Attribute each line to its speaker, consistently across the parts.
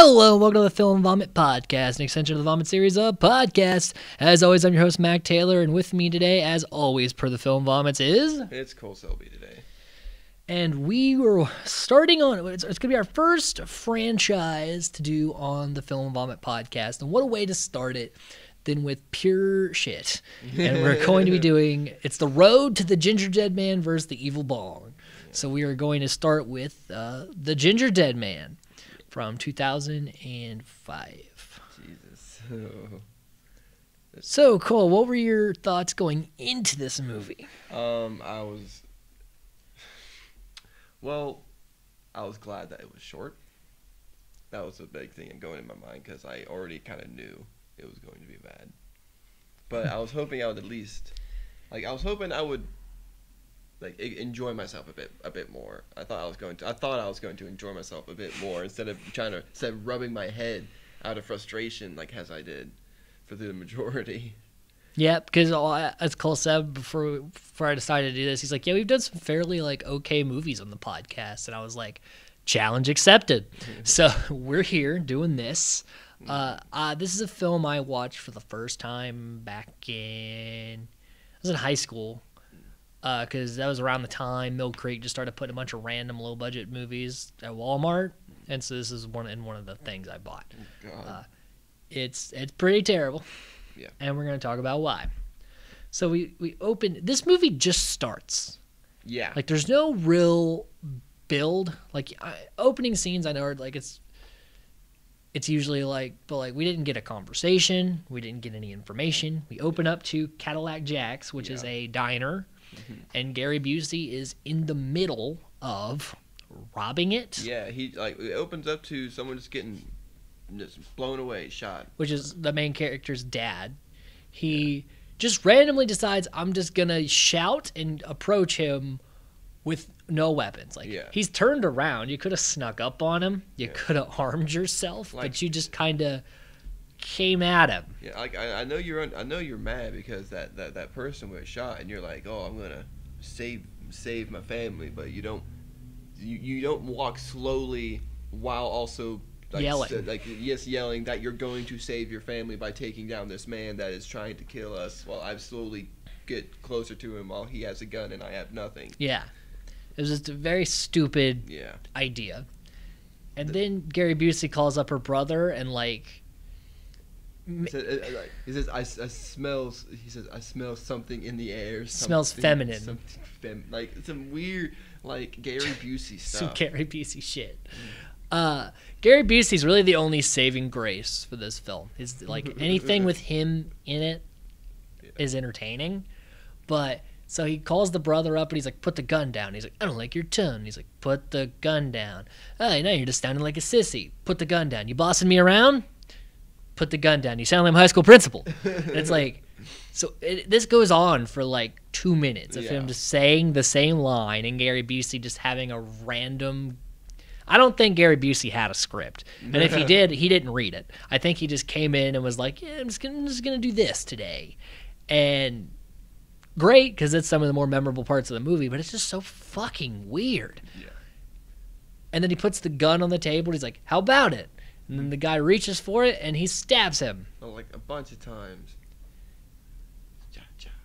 Speaker 1: Hello, welcome to the Film Vomit Podcast, an extension of the Vomit series of podcasts. As always, I'm your host, Mac Taylor, and with me today, as always, per the Film Vomits is...
Speaker 2: It's Cole Selby today.
Speaker 1: And we were starting on... It's going to be our first franchise to do on the Film Vomit Podcast, and what a way to start it than with pure shit. And we're going to be doing... It's the road to the Gingerdead Man versus the Evil Bong. So we are going to start with the Gingerdead Man from 2005.
Speaker 2: Jesus.
Speaker 1: So, Cole, what were your thoughts going into this movie?
Speaker 2: I was glad that it was short. That was a big thing going in my mind because I already kind of knew it was going to be bad. But I was hoping I would at least, I would enjoy myself a bit more. I thought I was going to enjoy myself a bit more instead of rubbing my head out of frustration as I did for the majority.
Speaker 1: Yeah, because as Cole said before I decided to do this, he's like, "Yeah, we've done some fairly okay movies on the podcast," and I was like, "Challenge accepted." So we're here doing this. This is a film I watched for the first time I was in high school. Because that was around the time Mill Creek just started putting a bunch of random low-budget movies at Walmart, and so this is one of the things I bought.
Speaker 2: God.
Speaker 1: It's pretty terrible,
Speaker 2: Yeah.
Speaker 1: And we're going to talk about why. So we open. This movie just starts.
Speaker 2: Yeah.
Speaker 1: There's no real build. Opening scenes, I know are it's usually but we didn't get a conversation. We didn't get any information. We open up to Cadillac Jack's, which is a diner. Mm-hmm. And Gary Busey is in the middle of robbing it.
Speaker 2: Yeah, it opens up to someone just getting blown away, shot.
Speaker 1: Which is the main character's dad. He just randomly decides, I'm just going to shout and approach him with no weapons. He's turned around. You could have snuck up on him. You could have armed yourself, but you just kind of came at him.
Speaker 2: Yeah, I know you're mad because that person was shot, and you're like, oh, I'm gonna save my family, but you don't walk slowly while also
Speaker 1: yelling,
Speaker 2: yelling that you're going to save your family by taking down this man that is trying to kill us. While I slowly get closer to him while he has a gun and I have nothing. Yeah,
Speaker 1: it was just a very stupid idea. And then Gary Busey calls up her brother and
Speaker 2: He says, I smell something in the air.
Speaker 1: Smells feminine.
Speaker 2: Some weird, Gary Busey stuff.
Speaker 1: Some Gary Busey shit. Gary Busey's really the only saving grace for this film. Is anything with him in it is entertaining. But, so he calls the brother up and he's like, put the gun down. He's like, I don't like your tone. He's like, put the gun down. Oh, no, you're just sounding like a sissy. Put the gun down. You bossing me around? Put the gun down. You sound like my high school principal. It's this goes on for 2 minutes of him just saying the same line and Gary Busey just having a random. I don't think Gary Busey had a script, and if he did, he didn't read it. I think he just came in and was like, "Yeah, I'm just gonna do this today," and great because it's some of the more memorable parts of the movie, but it's just so fucking weird. Yeah. And then he puts the gun on the table. He's like, "How about it?" And then the guy reaches for it, and he stabs him.
Speaker 2: Oh, a bunch of times.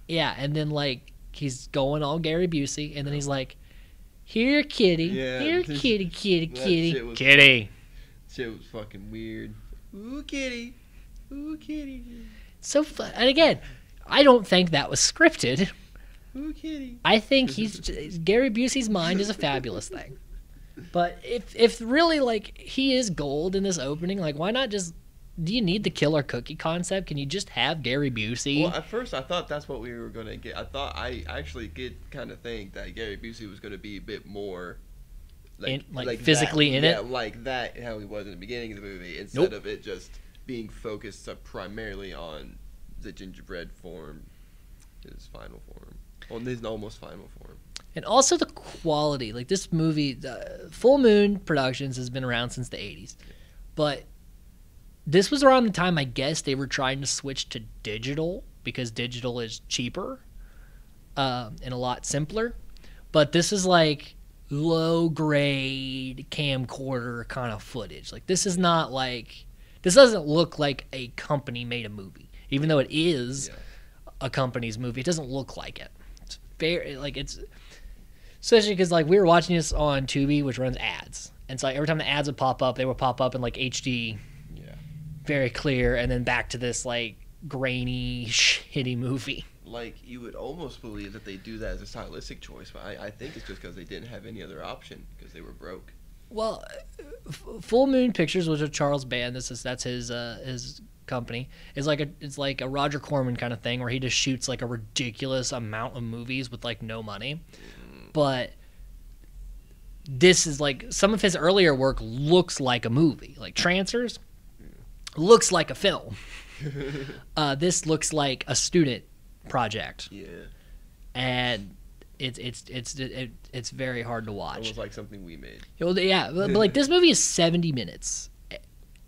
Speaker 1: Yeah, and then, he's going all Gary Busey, and then he's like, here, kitty. Yeah, here, kitty. Kitty.
Speaker 2: Shit was fucking weird. Ooh, kitty. Ooh, kitty.
Speaker 1: So fun. And again, I don't think that was scripted.
Speaker 2: Ooh, kitty.
Speaker 1: I think Gary Busey's mind is a fabulous thing. But if really he is gold in this opening, why not just? Do you need the killer cookie concept? Can you just have Gary Busey?
Speaker 2: Well, at first I thought that's what we were gonna get. I actually did kind of think that Gary Busey was gonna be a bit more
Speaker 1: physically in it.
Speaker 2: Yeah, like that how he was in the beginning of the movie instead of it just being focused primarily on the gingerbread form, his final form, on his almost final form.
Speaker 1: And also the quality. This movie, Full Moon Productions has been around since the 80s. But this was around the time, I guess, they were trying to switch to digital because digital is cheaper and a lot simpler. But this is low grade camcorder kind of footage. Like this is not like this doesn't look like a company made a movie, even though it is a company's movie. It doesn't look like it. It's very like it's especially because like we were watching this on Tubi, which runs ads, and so like, every time the ads would pop up, they would pop up in like HD, very clear, and then back to this like grainy, shitty movie.
Speaker 2: Like, you would almost believe that they do that as a stylistic choice, but I think it's just because they didn't have any other option, because they were broke.
Speaker 1: Well, Full Moon Pictures, which is Charles Band, that's his company, is like a Roger Corman kind of thing, where he just shoots like a ridiculous amount of movies with like no money. But this is like, some of his earlier work looks like a movie. Like Trancers looks like a film. This looks like a student project. Yeah. And it's very hard to watch.
Speaker 2: Almost like something we made.
Speaker 1: Well, yeah, but like this movie is 70 minutes,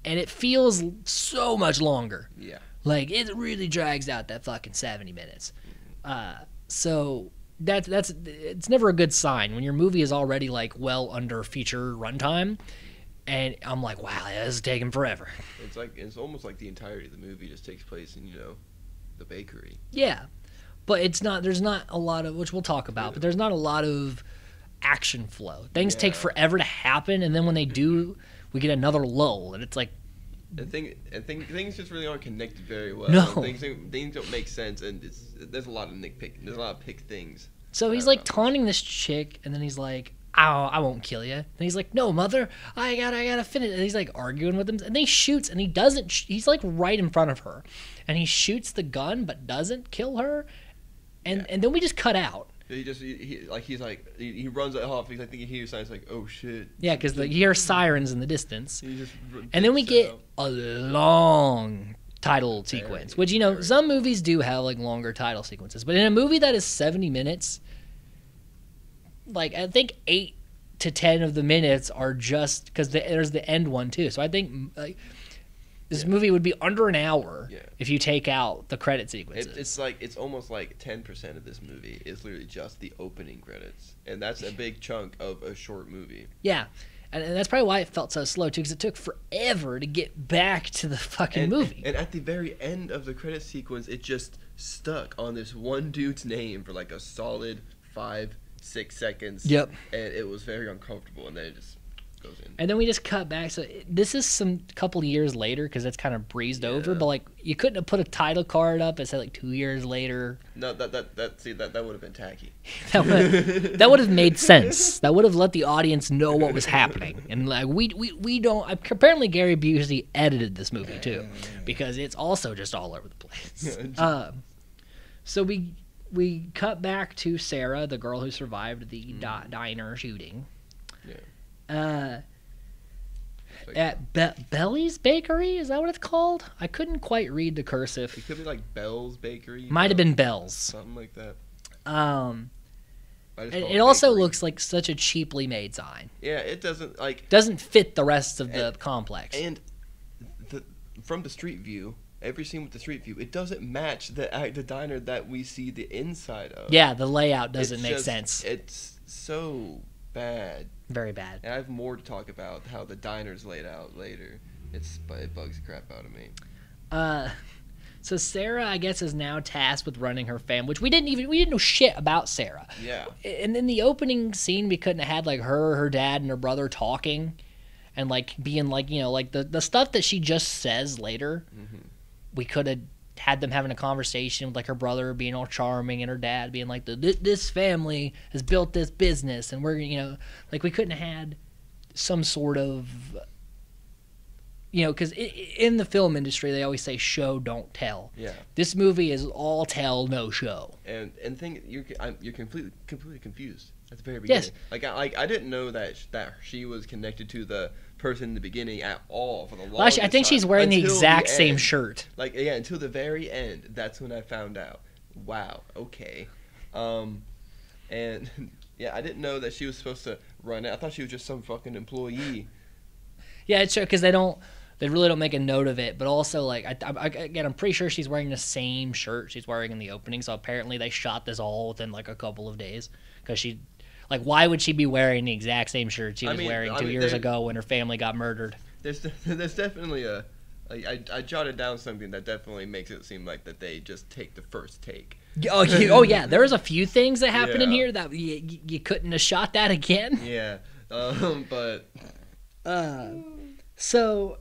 Speaker 1: and it feels so much longer. Yeah. Like it really drags out that fucking 70 minutes. So that's it's never a good sign when your movie is already like well under feature runtime. And I'm like, wow, this is taking forever.
Speaker 2: It's almost like the entirety of the movie just takes place in, the bakery.
Speaker 1: Yeah. But there's not a lot of, which we'll talk about, but there's not a lot of action flow. Things take forever to happen, and then when they do, we get another lull, and it's like...
Speaker 2: Things just really aren't connected very well.
Speaker 1: No.
Speaker 2: Things don't make sense, and there's a lot of nitpick. There's a lot of pick things.
Speaker 1: So he's like taunting this chick, and then he's like, I won't kill you. And he's like, no, mother, I gotta finish. And he's like arguing with him, and then he shoots, and he doesn't. He's like right in front of her, and he shoots the gun, but doesn't kill her, and then we just cut out.
Speaker 2: He runs off. I think he hears signs like, oh shit.
Speaker 1: Yeah, because you hear sirens in the distance, and then we get a long title sequence, which some movies do have like longer title sequences, but in a movie that is 70 minutes. Like, I think 8 to 10 of the minutes are just because there's the end one too. So I think like this movie would be under an hour if you take out the credit sequences.
Speaker 2: It's almost like 10% of this movie is literally just the opening credits, and that's a big chunk of a short movie.
Speaker 1: Yeah, and that's probably why it felt so slow too, because it took forever to get back to the fucking movie.
Speaker 2: And at the very end of the credit sequence, it just stuck on this one dude's name for like a solid 5-6 seconds.
Speaker 1: Yep.
Speaker 2: And it was very uncomfortable, and then it just goes in.
Speaker 1: And then we just cut back. So this is some couple years later, because it's kind of breezed over. But like, you couldn't have put a title card up and said like 2 years later.
Speaker 2: No, that would have been tacky.
Speaker 1: that would have made sense. That would have let the audience know what was happening. And like we don't. Apparently Gary Busey edited this movie too, because it's also just all over the place. So we cut back to Sarah, the girl who survived the diner shooting. Yeah. At Belly's Bakery, is that what it's called? I couldn't quite read the cursive.
Speaker 2: It could be like Bell's Bakery.
Speaker 1: Might have been Bell's.
Speaker 2: Something like that.
Speaker 1: It also looks like such a cheaply made sign.
Speaker 2: Yeah, it
Speaker 1: doesn't fit the rest of the complex.
Speaker 2: And from the street view. Every scene with the street view, it doesn't match the diner that we see the inside of.
Speaker 1: Yeah, the layout doesn't make sense.
Speaker 2: It's so bad.
Speaker 1: Very bad.
Speaker 2: And I have more to talk about how the diner's laid out later. It bugs the crap out of me.
Speaker 1: So Sarah, I guess, is now tasked with running her family, which we didn't know shit about Sarah.
Speaker 2: Yeah.
Speaker 1: And in the opening scene, we couldn't have had like her dad, and her brother talking, and like being like like the stuff that she just says later. Mm-hmm. We could have had them having a conversation with like her brother being all charming and her dad being like, this family has built this business, and we're like, we couldn't have had some sort of because in the film industry they always say show don't tell. Yeah. This movie is all tell, no show.
Speaker 2: And you're completely confused at the very beginning. Yes. I didn't know that she was connected to the person in the beginning at all for the longest time.
Speaker 1: I think she's wearing the exact same shirt.
Speaker 2: Until the very end. That's when I found out. Wow. Okay. And yeah, I didn't know that she was supposed to run it. I thought she was just some fucking employee.
Speaker 1: Yeah, it's true, because they really don't make a note of it. But also, like, I'm pretty sure she's wearing the same shirt she's wearing in the opening. So apparently they shot this all within like a couple of days, because she, Like, why would she be wearing the exact same shirt she was wearing 2 years ago when her family got murdered?
Speaker 2: There's definitely I jotted down something that definitely makes it seem like that they just take the first take.
Speaker 1: Oh yeah, there was a few things that happened in here that you couldn't have shot that again.
Speaker 2: Yeah, but
Speaker 1: so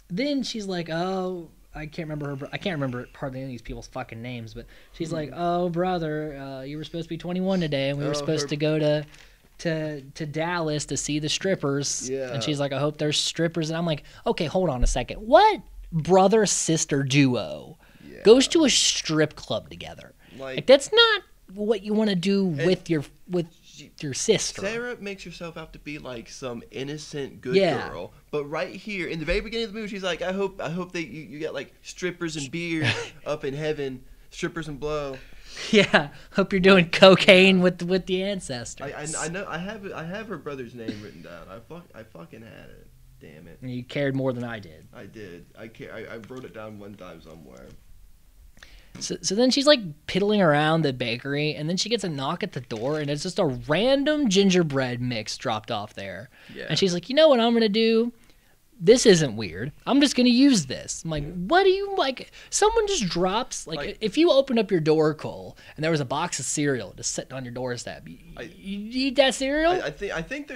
Speaker 1: then she's like, oh, I can't remember hardly any of these people's fucking names, but she's like, oh brother, you were supposed to be 21 today, and we were supposed to go to Dallas to see the strippers.
Speaker 2: Yeah.
Speaker 1: And she's like, I hope there's strippers. And I'm like, okay, hold on a second. What brother-sister duo goes to a strip club together? Like that's not what you want to do with your sister.
Speaker 2: Sarah makes herself out to be like some innocent good girl, but right here in the very beginning of the movie, she's like, I hope that you get like strippers and beer up in heaven, strippers and blow.
Speaker 1: Yeah, hope you're doing cocaine with the ancestors.
Speaker 2: I know I have her brother's name written down. I fucking had it. Damn it.
Speaker 1: You cared more than I did.
Speaker 2: I did. I wrote it down one time somewhere.
Speaker 1: So then she's like piddling around the bakery, and then she gets a knock at the door, and it's just a random gingerbread mix dropped off there. Yeah. And she's like, you know what I'm gonna do? This isn't weird. I'm just going to use this. I'm like, what do you, like, someone just drops, like if you opened up your door, Cole, and there was a box of cereal just sitting on your doorstep, you eat that cereal?
Speaker 2: I think it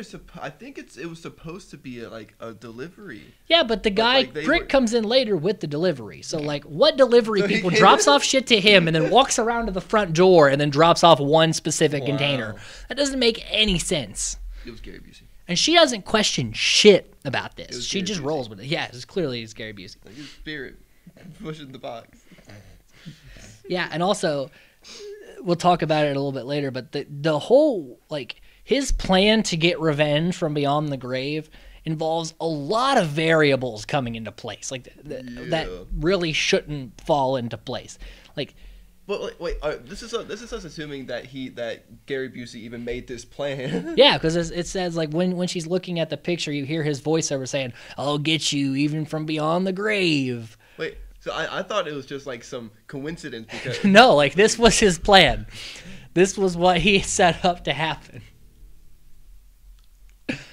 Speaker 2: was supposed to be a delivery.
Speaker 1: Yeah, but the guy, Brick comes in later with the delivery. So, like, what delivery people drops off shit to him and then walks around to the front door and then drops off one specific container? That doesn't make any sense.
Speaker 2: It was Gary Busey.
Speaker 1: And she doesn't question shit about this. She just rolls with it. Yeah, it's clearly Gary Busey.
Speaker 2: Like his spirit pushing the box.
Speaker 1: Yeah, and also, we'll talk about it a little bit later, but the whole, like, his plan to get revenge from beyond the grave involves a lot of variables coming into place. Like, that really shouldn't fall into place. Like...
Speaker 2: But wait, this is us assuming that Gary Busey even made this plan.
Speaker 1: Yeah, because it says like when she's looking at the picture, you hear his voiceover saying, "I'll get you even from beyond the grave."
Speaker 2: Wait, so I thought it was just like some coincidence because
Speaker 1: no, like this was his plan. This was what he set up to happen.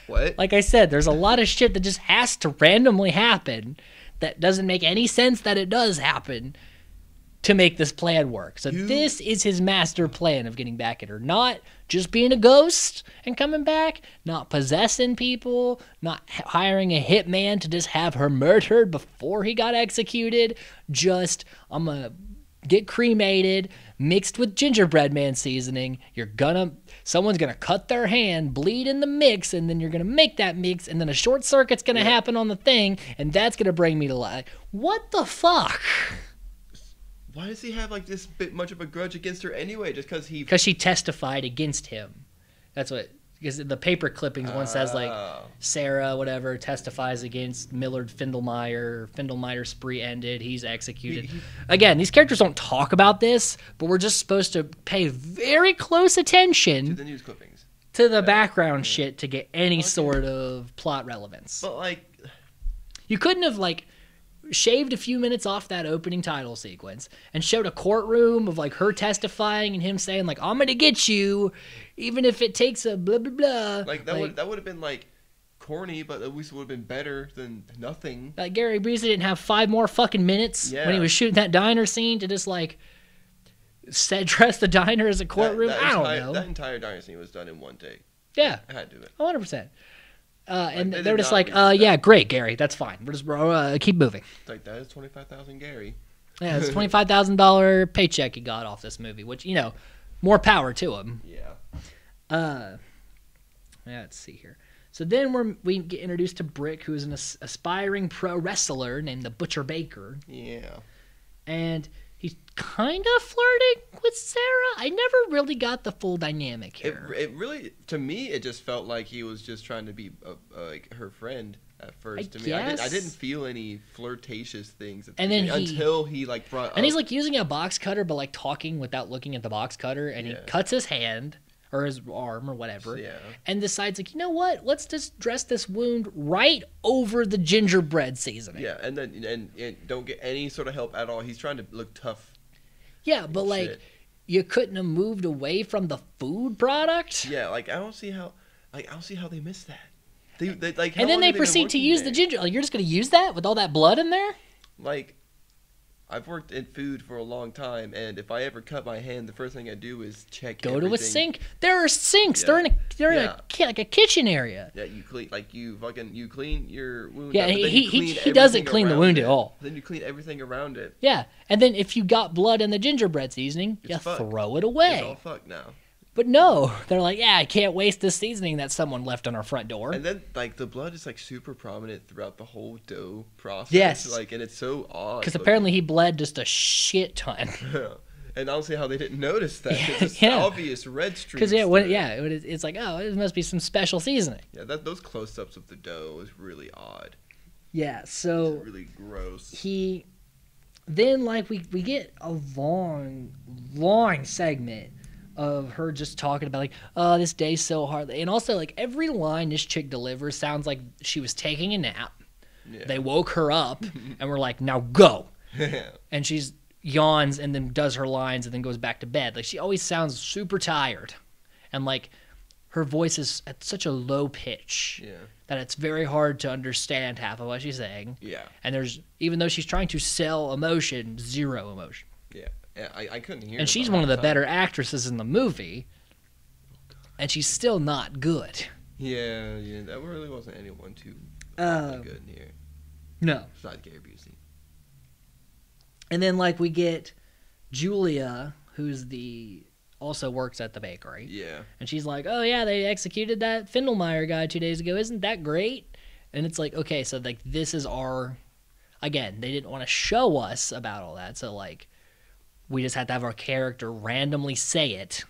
Speaker 2: What?
Speaker 1: Like I said, there's a lot of shit that just has to randomly happen that doesn't make any sense that it does happen to make this plan work. So this is his master plan of getting back at her. Not just being a ghost and coming back, not possessing people, not hiring a hitman to just have her murdered before he got executed. Just, I'm going to get cremated, mixed with gingerbread man seasoning. Someone's going to cut their hand, bleed in the mix, and then you're going to make that mix, and then a short circuit's going to happen on the thing, and that's going to bring me to life. What the fuck?
Speaker 2: Why does he have like this bit much of a grudge against her anyway? Just
Speaker 1: because she testified against him. That's what. Because the paper clippings one says like Sarah whatever testifies against Millard Findlemeyer. Findlemeyer's spree ended. He's executed. Again, these characters don't talk about this, but we're just supposed to pay very close attention
Speaker 2: to the news clippings,
Speaker 1: to the background shit to get any sort of plot relevance.
Speaker 2: But like,
Speaker 1: you couldn't have like shaved a few minutes off that opening title sequence and showed a courtroom of like her testifying and him saying like, I'm gonna get you even if it takes a blah blah blah.
Speaker 2: Like that would have been like corny, but at least it would have been better than nothing.
Speaker 1: Like Gary Busey didn't have 5 more fucking minutes when he was shooting that diner scene to just like dress the diner as a courtroom. I don't know.
Speaker 2: That entire diner scene was done in one take.
Speaker 1: Yeah,
Speaker 2: I had to do it.
Speaker 1: 100%. And they're just like, yeah, great, Gary, that's fine. We're just keep moving.
Speaker 2: It's like, that is $25,000 Gary.
Speaker 1: Yeah, it's $25,000 paycheck he got off this movie, which, you know, more power to him.
Speaker 2: Yeah.
Speaker 1: Let's see here. So then we get introduced to Brick, who is an aspiring pro wrestler named the Butcher Baker.
Speaker 2: Yeah.
Speaker 1: And he's kind of flirting with Sarah. I never really got the full dynamic here.
Speaker 2: It really, to me, it just felt like he was just trying to be like her friend at first. I didn't feel any flirtatious things until he like brought up.
Speaker 1: And he's like using a box cutter, but like talking without looking at the box cutter, and he cuts his hand or his arm or whatever, and decides like, you know what? Let's just dress this wound right over the gingerbread seasoning.
Speaker 2: Yeah, and then and don't get any sort of help at all. He's trying to look tough.
Speaker 1: Yeah, but like, you couldn't have moved away from the food product.
Speaker 2: Yeah, like I don't see how they missed that. They like,
Speaker 1: and then they proceed to use the ginger. Like, you're just gonna use that with all that blood in there?
Speaker 2: Like, I've worked in food for a long time, and if I ever cut my hand, the first thing I do is check.
Speaker 1: Go to a sink. There are sinks. Yeah. They're in a kitchen area.
Speaker 2: Yeah, you clean your wound.
Speaker 1: Yeah,
Speaker 2: up,
Speaker 1: he doesn't clean the wound at all.
Speaker 2: Then you clean everything around it.
Speaker 1: Yeah, and then if you got blood in the gingerbread seasoning, you throw it away.
Speaker 2: It's all fucked now.
Speaker 1: But no, they're like, yeah, I can't waste this seasoning that someone left on our front door.
Speaker 2: And then, like, the blood is, like, super prominent throughout the whole dough process.
Speaker 1: Yes.
Speaker 2: Like, and it's so odd.
Speaker 1: Because apparently he bled just a shit ton.
Speaker 2: Yeah. And I don't see how they didn't notice that. It's obvious red streaks.
Speaker 1: Because, it's like, oh, it must be some special seasoning.
Speaker 2: Yeah, those close-ups of the dough is really odd.
Speaker 1: Yeah, so...
Speaker 2: It's really gross.
Speaker 1: Then, like, we get a long segment of her just talking about, like, oh, this day's so hard. And also, like, every line this chick delivers sounds like she was taking a nap. Yeah. They woke her up and were like, now go. And she's yawns and then does her lines and then goes back to bed. Like, she always sounds super tired. And, like, her voice is at such a low pitch that it's very hard to understand half of what she's saying.
Speaker 2: Yeah.
Speaker 1: And even though she's trying to sell emotion, zero emotion.
Speaker 2: Yeah. Yeah, I couldn't hear.
Speaker 1: And she's one of the better actresses in the movie, and she's still not good.
Speaker 2: Yeah, that really wasn't anyone too good in here.
Speaker 1: No.
Speaker 2: Besides Gary Busey.
Speaker 1: And then, like, we get Julia, who's also works at the bakery.
Speaker 2: Yeah.
Speaker 1: And she's like, oh, yeah, they executed that Findelmeyer guy 2 days ago. Isn't that great? And it's like, okay, so, like, this is again, they didn't want to show us about all that, so, like, we just had to have our character randomly say it.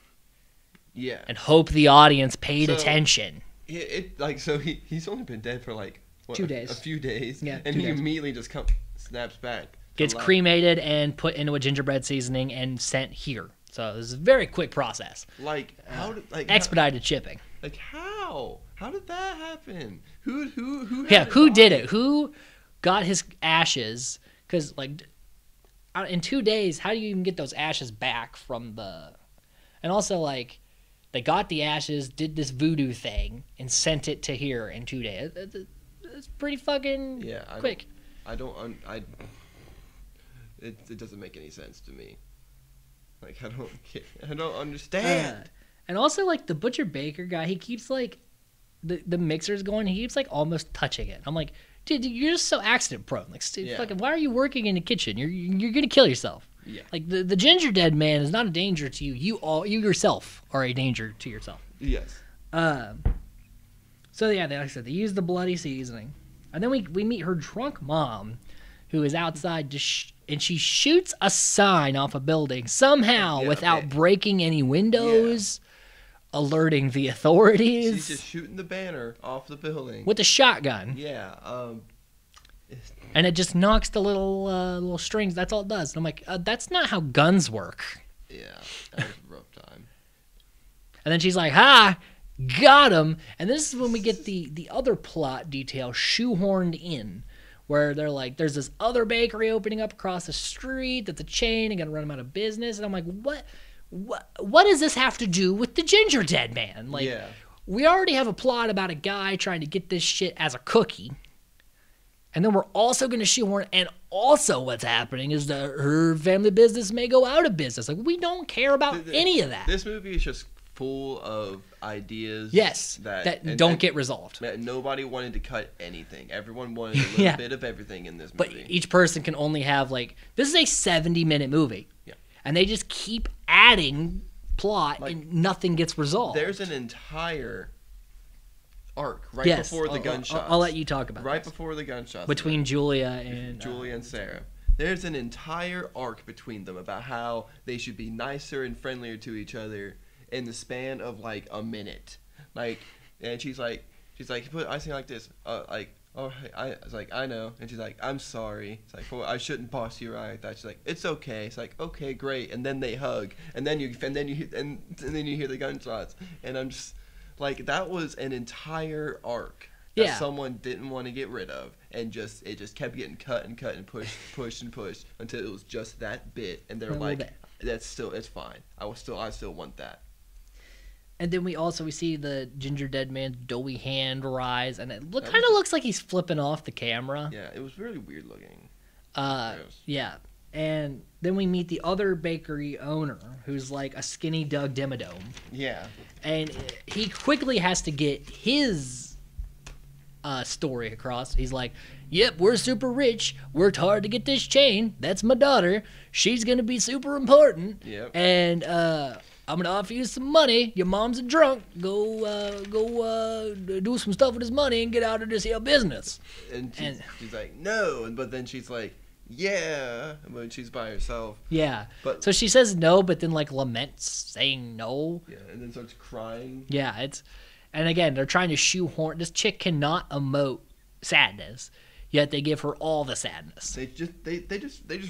Speaker 2: Yeah.
Speaker 1: And hope the audience paid attention.
Speaker 2: He's only been dead for, like,
Speaker 1: 2 days.
Speaker 2: A few days.
Speaker 1: Yeah.
Speaker 2: And he immediately just snaps back.
Speaker 1: Gets cremated and put into a gingerbread seasoning and sent here. So this is a very quick process.
Speaker 2: Like,
Speaker 1: expedited shipping.
Speaker 2: Like, how? How did that happen? Who
Speaker 1: did it? Who got his ashes? Because, like, in 2 days, how do you even get those ashes back from the... And also, like, they got the ashes, did this voodoo thing, and sent it to here in 2 days. It's pretty fucking quick.
Speaker 2: It doesn't make any sense to me. Like, I don't understand.
Speaker 1: And also, like, the butcher baker guy, he keeps, like, the mixer's going, he keeps, like, almost touching it. I'm like, dude, you're just so accident prone. Like, fucking, why are you working in the kitchen? You're gonna kill yourself.
Speaker 2: Yeah.
Speaker 1: Like, the Gingerdead Man is not a danger to you. You yourself are a danger to yourself.
Speaker 2: Yes.
Speaker 1: So yeah, like I said, they use the bloody seasoning, and then we meet her drunk mom, who is outside and she shoots a sign off a building somehow without breaking any windows. Alerting the authorities.
Speaker 2: She's just shooting the banner off the building
Speaker 1: with a shotgun.
Speaker 2: Yeah.
Speaker 1: And it just knocks the little strings. That's all it does. And I'm like, that's not how guns work.
Speaker 2: Yeah, that was a rough time.
Speaker 1: And then she's like, ha, got him. And this is when we get the other plot detail shoehorned in, where they're like, there's this other bakery opening up across the street that's a chain and gonna run them out of business. And I'm like, what does this have to do with the Gingerdead Man? Like, we already have a plot about a guy trying to get this shit as a cookie. And then we're also going to shoehorn, and also what's happening is that her family business may go out of business. Like, we don't care about any of that.
Speaker 2: This movie is just full of ideas.
Speaker 1: Yes, that don't get resolved.
Speaker 2: Nobody wanted to cut anything. Everyone wanted a little bit of everything in this movie.
Speaker 1: But each person can only have, like, this is a 70-minute movie.
Speaker 2: Yeah.
Speaker 1: And they just keep adding plot, like, and nothing gets resolved.
Speaker 2: There's an entire arc before the gunshots.
Speaker 1: I'll let you talk about
Speaker 2: Right before the gunshots.
Speaker 1: Between Julia and
Speaker 2: Sarah. There's an entire arc between them about how they should be nicer and friendlier to each other in the span of, like, a minute. Like, and she's like, put icing like this. I was like, I know. And she's like, I'm sorry. It's like, well, I shouldn't boss you around like that. She's like, it's okay. It's like, okay, great. And then they hug. And then you hear the gunshots. And I'm just like, that was an entire arc that someone didn't want to get rid of, and it just kept getting cut and pushed and pushed until it was just that bit. And they're like, it's fine. I still want that.
Speaker 1: And then we see the Gingerdead Man's doughy hand rise, and it kind of looks like he's flipping off the camera.
Speaker 2: Yeah, it was really weird looking.
Speaker 1: Yeah. And then we meet the other bakery owner, who's like a skinny Doug Dimmadome.
Speaker 2: Yeah.
Speaker 1: And he quickly has to get his story across. He's like, yep, we're super rich. Worked hard to get this chain. That's my daughter. She's going to be super important.
Speaker 2: Yep.
Speaker 1: And I'm going to offer you some money. Your mom's a drunk. Go do some stuff with his money and get out of this here business.
Speaker 2: And she's like, no. But then she's like, yeah, when she's by herself.
Speaker 1: Yeah.
Speaker 2: But
Speaker 1: so she says no, but then like laments saying no.
Speaker 2: Yeah, and then starts crying.
Speaker 1: Yeah, and again, they're trying to shoehorn. This chick cannot emote sadness, yet they give her all the sadness.
Speaker 2: They just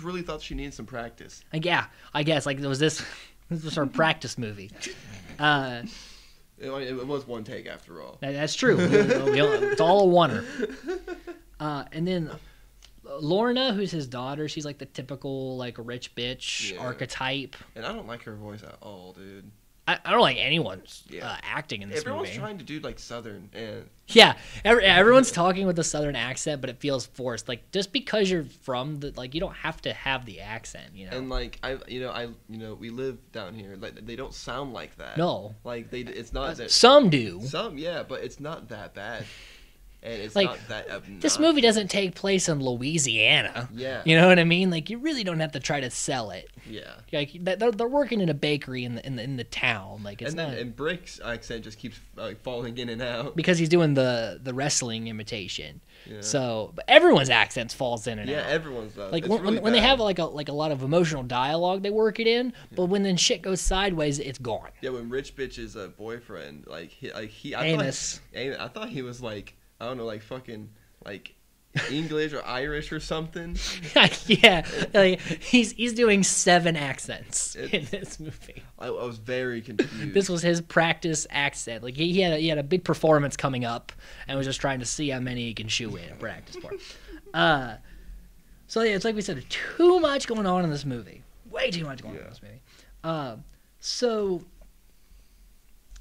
Speaker 2: really thought she needed some practice.
Speaker 1: Like, yeah, I guess like this was our practice movie.
Speaker 2: It was one take after all.
Speaker 1: That's true. It's all a oneer. And then Lorna, who's his daughter, she's like the typical like rich bitch archetype.
Speaker 2: And I don't like her voice at all, dude.
Speaker 1: I don't like anyone's acting in this
Speaker 2: Everyone's
Speaker 1: movie.
Speaker 2: trying to do like Southern and
Speaker 1: everyone's talking with a Southern accent, but it feels forced. Like just because you're from the you don't have to have the accent, you know.
Speaker 2: And like we live down here. Like they don't sound like that.
Speaker 1: No,
Speaker 2: like it's not that.
Speaker 1: Some do.
Speaker 2: Some but it's not that bad. And it's
Speaker 1: like,
Speaker 2: not that obnoxious.
Speaker 1: This movie doesn't take place in Louisiana.
Speaker 2: Yeah.
Speaker 1: You know what I mean? Like, you really don't have to try to sell it.
Speaker 2: Yeah.
Speaker 1: Like, they're working in a bakery in the town. Like, it's not...
Speaker 2: And Brick's accent just keeps falling in and out.
Speaker 1: Because he's doing the wrestling imitation.
Speaker 2: Yeah.
Speaker 1: So, but everyone's accents falls in and out.
Speaker 2: Yeah, everyone's does.
Speaker 1: Like,
Speaker 2: it's
Speaker 1: when they have, like a lot of emotional dialogue, they work it in. But when then shit goes sideways, it's gone.
Speaker 2: Yeah, when Rich Bitch's boyfriend,
Speaker 1: Amos.
Speaker 2: I thought he was like... I don't know, like fucking, like English or Irish or something.
Speaker 1: Yeah, like he's doing 7 accents in this movie.
Speaker 2: I was very confused.
Speaker 1: This was his practice accent. Like he had a big performance coming up and was just trying to see how many he can shoe in and practice for. So yeah, it's like we said, too much going on in this movie. Way too much going on in this movie. So.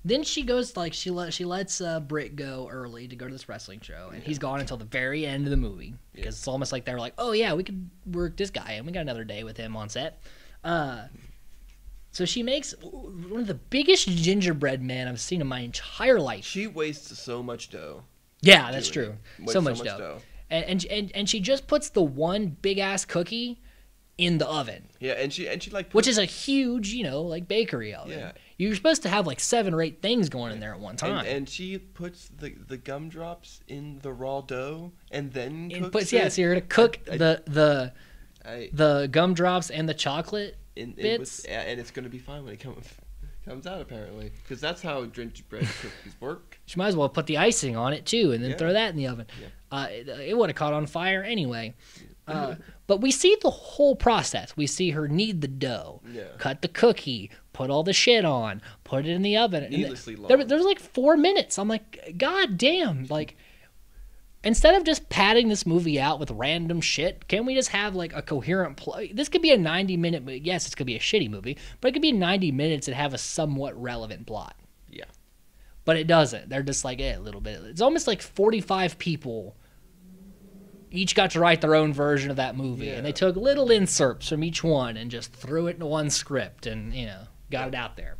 Speaker 1: Then she goes she lets Britt go early to go to this wrestling show, and he's gone until the very end of the movie because it's almost like they're like, oh yeah, we could work this guy, and we got another day with him on set. So she makes one of the biggest gingerbread men I've seen in my entire life.
Speaker 2: She wastes so much dough.
Speaker 1: Yeah, that's true. So much dough. And she just puts the one big ass cookie in the oven.
Speaker 2: Yeah, and she
Speaker 1: which is a huge, bakery oven. Yeah. You're supposed to have like 7 or 8 things going in there at one time.
Speaker 2: And she puts the gumdrops in the raw dough and then
Speaker 1: cooks it. So you're gonna cook the gumdrops and the chocolate bits.
Speaker 2: And it's gonna be fine when it comes out apparently, because that's how gingerbread cookies work.
Speaker 1: She might as well put the icing on it too, and then throw that in the oven. Yeah. It would have caught on fire anyway. But we see the whole process. We see her knead the dough, cut the cookie, put all the shit on, put it in the oven.
Speaker 2: Needlessly long.
Speaker 1: There's like 4 minutes. I'm like, God damn. Like, instead of just padding this movie out with random shit, can't we just have like a coherent play? This could be a 90-minute movie. Yes, this could be a shitty movie, but it could be 90 minutes and have a somewhat relevant plot.
Speaker 2: Yeah.
Speaker 1: But it doesn't. They're just like, a little bit. It's almost like 45 people each got to write their own version of that movie, and they took little inserts from each one and just threw it into one script and, got it out there.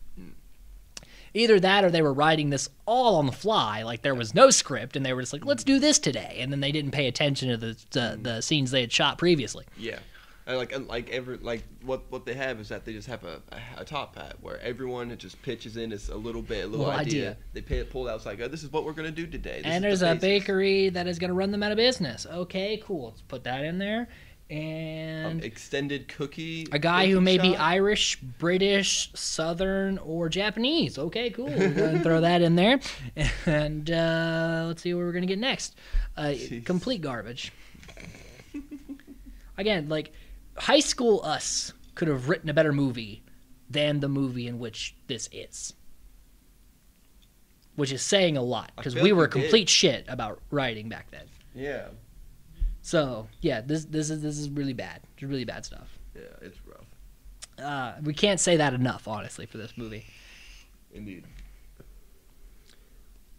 Speaker 1: Either that or they were writing this all on the fly, like there was no script, and they were just like, let's do this today, and then they didn't pay attention to the scenes they had shot previously.
Speaker 2: Yeah. What they have is that they just have a top hat where everyone just pitches in a little idea. They pull out, it's like, oh, this is what we're going to do today.
Speaker 1: And there's a bakery that is going to run them out of business. Okay, cool. Let's put that in there. And
Speaker 2: extended cookie.
Speaker 1: A guy who may be Irish, British, Southern, or Japanese. Okay, cool. We're going to throw that in there. And let's see what we're going to get next. Complete garbage. Again, high school us could have written a better movie than the movie in which this is. Which is saying a lot, because we were complete shit about writing back then.
Speaker 2: Yeah.
Speaker 1: So, yeah, this is really bad. It's really bad stuff.
Speaker 2: Yeah, it's rough.
Speaker 1: We can't say that enough, honestly, for this movie.
Speaker 2: Indeed.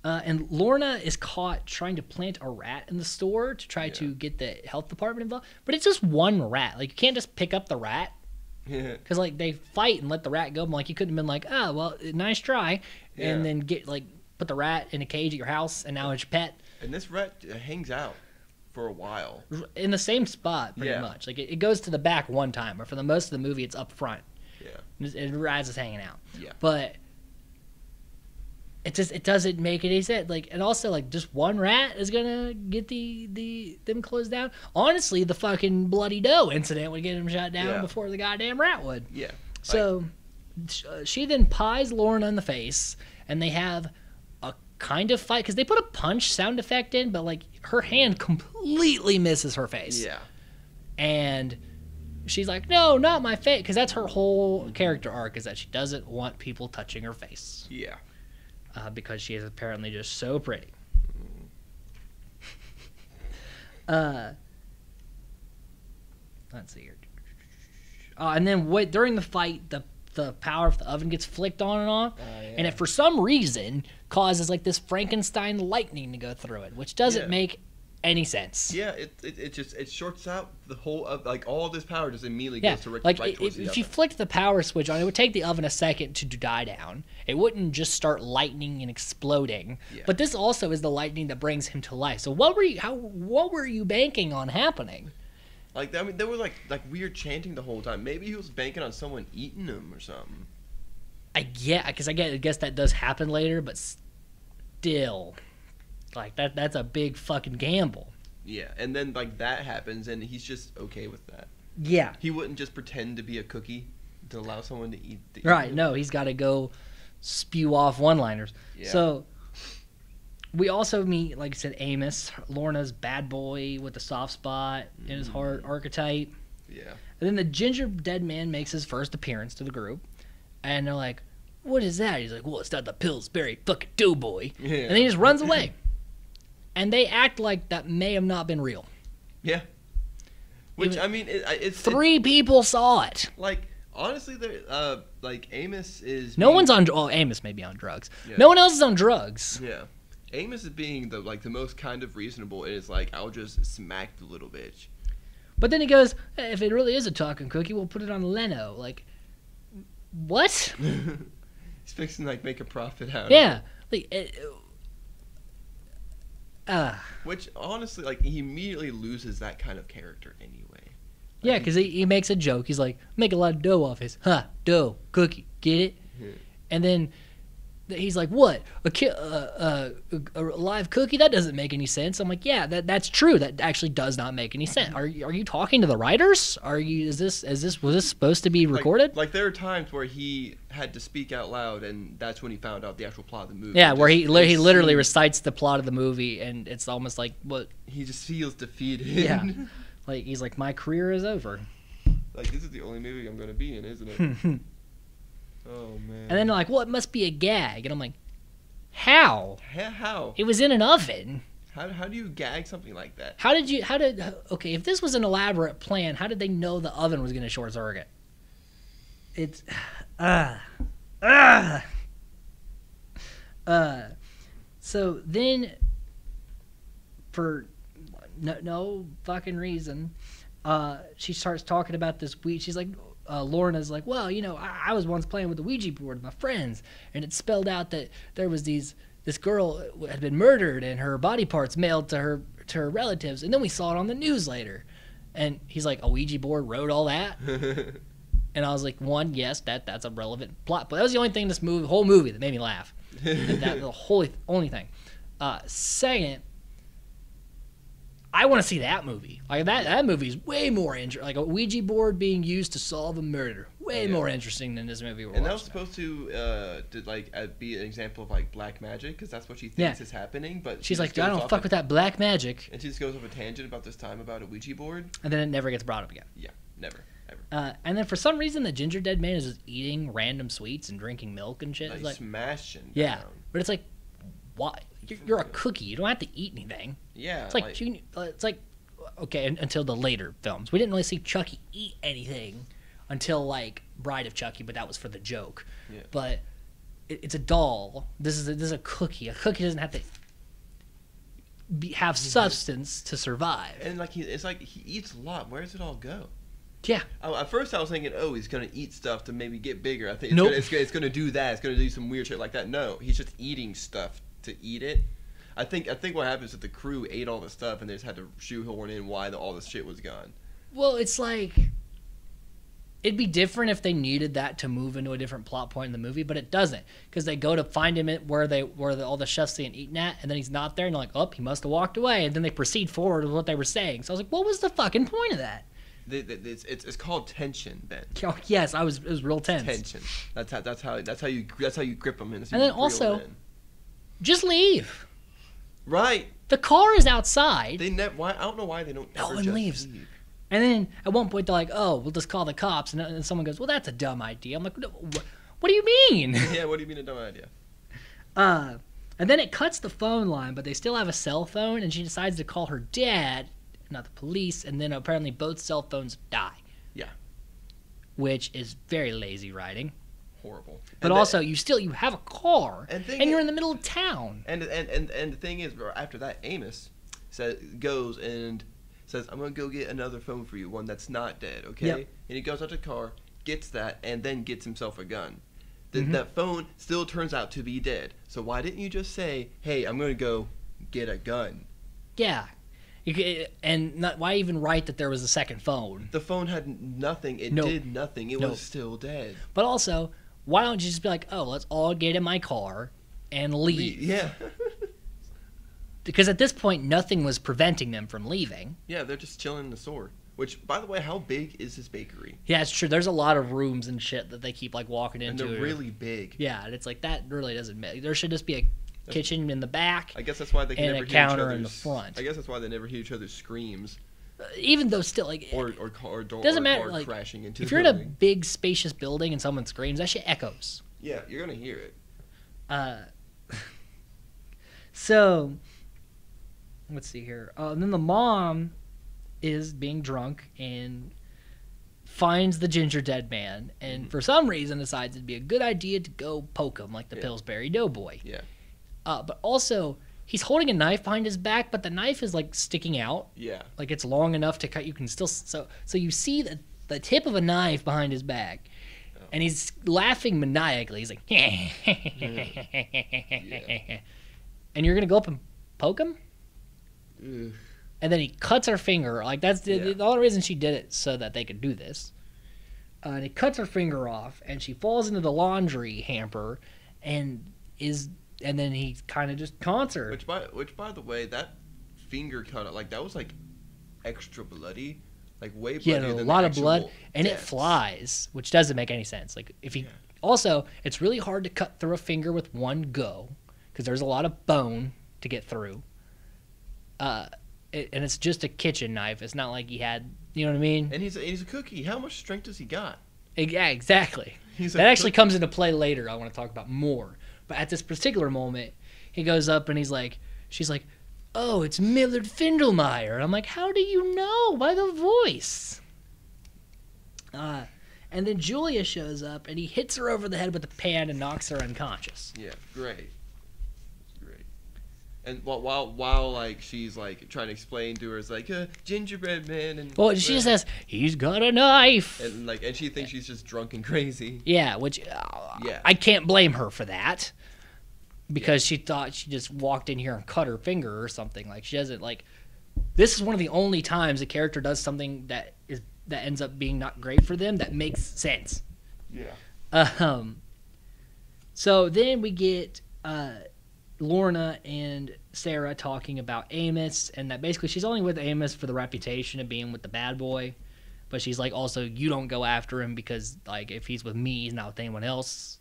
Speaker 1: And Lorna is caught trying to plant a rat in the store to try to get the health department involved. But it's just one rat. Like, you can't just pick up the rat. Because, like, they fight and let the rat go. I'm like, you couldn't have been like, oh, well, nice try.
Speaker 2: Yeah.
Speaker 1: And then put the rat in a cage at your house, and now it's your pet.
Speaker 2: And this rat hangs out for a while.
Speaker 1: In the same spot, pretty much. Like, it goes to the back one time, but for the most of the movie, it's up front.
Speaker 2: Yeah.
Speaker 1: And Raz is hanging out.
Speaker 2: Yeah.
Speaker 1: But it doesn't make any sense. Like, and also, like, just one rat is gonna get them closed down. Honestly, the fucking Bloody Doe incident would get him shot down before the goddamn rat would.
Speaker 2: Yeah.
Speaker 1: So she then pies Lorna in the face, and they have a kind of fight because they put a punch sound effect in, but like her hand completely misses her face.
Speaker 2: Yeah.
Speaker 1: And she's like, no, not my face, because that's her whole character arc, is that she doesn't want people touching her face.
Speaker 2: Yeah.
Speaker 1: Because she is apparently just so pretty. Let's see here. And then during the fight, the power of the oven gets flicked on and off, and it for some reason causes like this Frankenstein lightning to go through it, which doesn't make any sense.
Speaker 2: Yeah, it shorts out the whole of like all this power just immediately goes to
Speaker 1: like
Speaker 2: right towards the
Speaker 1: if
Speaker 2: oven.
Speaker 1: you flicked the power switch on, it would take the oven a second to die down. It wouldn't just start lightning and exploding. Yeah. But this also is the lightning that brings him to life. So what were you banking on happening?
Speaker 2: Like, I mean, they were like weird chanting the whole time. Maybe he was banking on someone eating him or something.
Speaker 1: I guess that does happen later, but still, like that's a big fucking gamble.
Speaker 2: Yeah, and then like that happens, and he's just okay with that.
Speaker 1: Yeah,
Speaker 2: he wouldn't just pretend to be a cookie to allow someone to eat.
Speaker 1: Right? No, he's got to go spew off one-liners. Yeah. So we also meet, like I said, Amos, Lorna's bad boy with a soft spot in his heart archetype.
Speaker 2: Yeah.
Speaker 1: And then the Gingerdead Man makes his first appearance to the group, and they're like, "What is that?" He's like, "Well, it's not the Pillsbury fucking doughboy." Yeah. And then he just runs away. And they act like that may have not been real.
Speaker 2: Yeah. Which, I mean, it's...
Speaker 1: Three people saw it.
Speaker 2: Like, honestly, like, Amos is...
Speaker 1: Amos may be on drugs. Yeah. No one else is on drugs.
Speaker 2: Yeah. Amos is being the most kind of reasonable. It is like, I'll just smack the little bitch.
Speaker 1: But then he goes, hey, if it really is a talking cookie, we'll put it on Leno. Like, what?
Speaker 2: He's fixing, like, make a profit out of it.
Speaker 1: Yeah. Like,
Speaker 2: which, honestly, like, he immediately loses that kind of character anyway. Like,
Speaker 1: yeah, because he makes a joke. He's like, make a lot of dough off his. Dough, cookie, get it? Yeah. And then he's like, what? A live cookie? That doesn't make any sense. I'm like, yeah, that's true. That actually does not make any sense. Are you talking to the writers? Was this supposed to be recorded?
Speaker 2: Like there are times where he had to speak out loud, and that's when he found out the actual plot of the movie.
Speaker 1: Yeah, where he literally recites the plot of the movie, and it's almost like what
Speaker 2: he just feels defeated.
Speaker 1: Yeah, like he's like, my career is over.
Speaker 2: Like, this is the only movie I'm going to be in, isn't it? Oh, man.
Speaker 1: And then they're like, well, it must be a gag. And I'm like, how?
Speaker 2: How?
Speaker 1: It was in an oven.
Speaker 2: How do you gag something like that?
Speaker 1: Okay, if this was an elaborate plan, how did they know the oven was going to short circuit? It's, so then, for no fucking reason, she starts talking about this weed. She's like, Lorna's like, well, I was once playing with the Ouija board with my friends, and it spelled out that there was this girl had been murdered and her body parts mailed to her relatives, and then we saw it on the news later. And he's like, a Ouija board wrote all that? And I was like, one, yes, that's a relevant plot, but that was the only thing in this whole movie that made me laugh. That the only thing. Second, I want to see that movie. Like that movie is way more interesting. Like a Ouija board being used to solve a murder, way more interesting than this movie.
Speaker 2: And that was supposed to be an example of like black magic, because that's what she thinks is happening. But
Speaker 1: she's like, I don't fuck with that black magic.
Speaker 2: And she just goes off a tangent about this time about a Ouija board,
Speaker 1: and then it never gets brought up again.
Speaker 2: Yeah, never. Ever.
Speaker 1: And then for some reason, the Gingerdead Man is just eating random sweets and drinking milk and shit.
Speaker 2: Like smashing.
Speaker 1: Yeah,
Speaker 2: down.
Speaker 1: But it's like, why? You're a cookie. You don't have to eat anything.
Speaker 2: Yeah.
Speaker 1: It's like okay, until the later films. We didn't really see Chucky eat anything until like Bride of Chucky, but that was for the joke.
Speaker 2: Yeah.
Speaker 1: But it's a doll. This is a cookie. A cookie doesn't have to have substance to survive.
Speaker 2: And like it's like he eats a lot. Where does it all go?
Speaker 1: Yeah.
Speaker 2: At first I was thinking, oh, he's gonna eat stuff to maybe get bigger. I think
Speaker 1: Nope.
Speaker 2: it's gonna do that. It's gonna do some weird shit like that. No, he's just eating stuff to eat it. I think what happens is that the crew ate all the stuff and they just had to shoehorn in why all this shit was gone.
Speaker 1: Well, it's like it'd be different if they needed that to move into a different plot point in the movie, but it doesn't, because they go to find him at where all the chefs being eaten at, and then he's not there, and they're like, oh, he must have walked away, and then they proceed forward with what they were saying. So I was like, what was the fucking point of that?
Speaker 2: It's called tension, Ben.
Speaker 1: Oh, yes, it was real tense.
Speaker 2: Tension. That's how you grip them in.
Speaker 1: And then also, just leave.
Speaker 2: Right.
Speaker 1: The car is outside.
Speaker 2: I don't know why they don't.
Speaker 1: No
Speaker 2: ever
Speaker 1: one
Speaker 2: just
Speaker 1: leaves.
Speaker 2: leave.
Speaker 1: And then at one point they're like, oh, we'll just call the cops. And then someone goes, well, that's a dumb idea. I'm like, no, what do you mean?
Speaker 2: Yeah, what do you mean a dumb idea?
Speaker 1: And then it cuts the phone line, but they still have a cell phone, and she decides to call her dad, not the police, and then apparently both cell phones die.
Speaker 2: Yeah.
Speaker 1: Which is very lazy writing.
Speaker 2: Horrible.
Speaker 1: But also, you have a car, and you're in the middle of town.
Speaker 2: And the thing is, after that, Amos goes and says, I'm going to go get another phone for you, one that's not dead, okay?
Speaker 1: Yep.
Speaker 2: And he goes out to the car, gets that, and then gets himself a gun. That phone still turns out to be dead. So why didn't you just say, hey, I'm going to go get a gun?
Speaker 1: Yeah. Why even write that there was a second phone?
Speaker 2: The phone had nothing. It did nothing. It was still dead.
Speaker 1: But also, why don't you just be like, oh, let's all get in my car and leave?
Speaker 2: Yeah.
Speaker 1: Because at this point, nothing was preventing them from leaving.
Speaker 2: Yeah, they're just chilling in the store. Which, by the way, how big is this bakery?
Speaker 1: Yeah, it's true. There's a lot of rooms and shit that they keep like walking into.
Speaker 2: And they're really big.
Speaker 1: Yeah, and it's like that really doesn't make. There should just be a kitchen in the back.
Speaker 2: I guess that's why they can never
Speaker 1: and a
Speaker 2: hear
Speaker 1: counter
Speaker 2: each other's,
Speaker 1: in the front.
Speaker 2: I guess that's why they never hear each other's screams.
Speaker 1: Even though still like
Speaker 2: or
Speaker 1: doesn't matter
Speaker 2: car
Speaker 1: like
Speaker 2: crashing into
Speaker 1: if
Speaker 2: the
Speaker 1: you're in a
Speaker 2: building.
Speaker 1: big spacious building and someone screams, that shit echoes.
Speaker 2: Yeah, you're gonna hear it.
Speaker 1: So let's see here. And then the mom is being drunk and finds the Gingerdead Man, and for some reason decides it'd be a good idea to go poke him like the Pillsbury Doughboy.
Speaker 2: Yeah.
Speaker 1: But also, he's holding a knife behind his back, but the knife is like sticking out.
Speaker 2: Yeah.
Speaker 1: Like it's long enough to cut. You can still so you see the tip of a knife behind his back, and he's laughing maniacally. He's like, yeah. And you're gonna go up and poke him.
Speaker 2: Ugh.
Speaker 1: And then he cuts her finger. Like that's the only reason she did it, so that they could do this. And he cuts her finger off, and she falls into the laundry hamper, and then he kind of just taunts her.
Speaker 2: Which by the way, that finger cut, like that was like extra bloody, like way bloodier than
Speaker 1: a lot of blood,
Speaker 2: actual
Speaker 1: and
Speaker 2: deaths.
Speaker 1: it flies, which doesn't make any sense. Like if he also, it's really hard to cut through a finger with one go, because there's a lot of bone to get through. And it's just a kitchen knife. It's not like he had, you know what I mean?
Speaker 2: And he's a cookie. How much strength does he got?
Speaker 1: Yeah, exactly. That actually comes into play later. I want to talk about more. But at this particular moment, he goes up and she's like, oh, it's Millard Findelmeyer. And I'm like, how do you know? By the voice. And then Julia shows up and he hits her over the head with a pan and knocks her unconscious.
Speaker 2: Yeah, great. And while like she's like trying to explain to her, it's like Gingerbread Man, and
Speaker 1: she says he's got a knife,
Speaker 2: and she thinks she's just drunk and crazy.
Speaker 1: Yeah, which I can't blame her for that, because she thought she just walked in here and cut her finger or something. Like she doesn't like. This is one of the only times a character does something that ends up being not great for them that makes sense.
Speaker 2: Yeah.
Speaker 1: So then we get Lorna and Sarah talking about Amos, and that basically she's only with Amos for the reputation of being with the bad boy, but she's like, also, you don't go after him because like if he's with me, he's not with anyone else,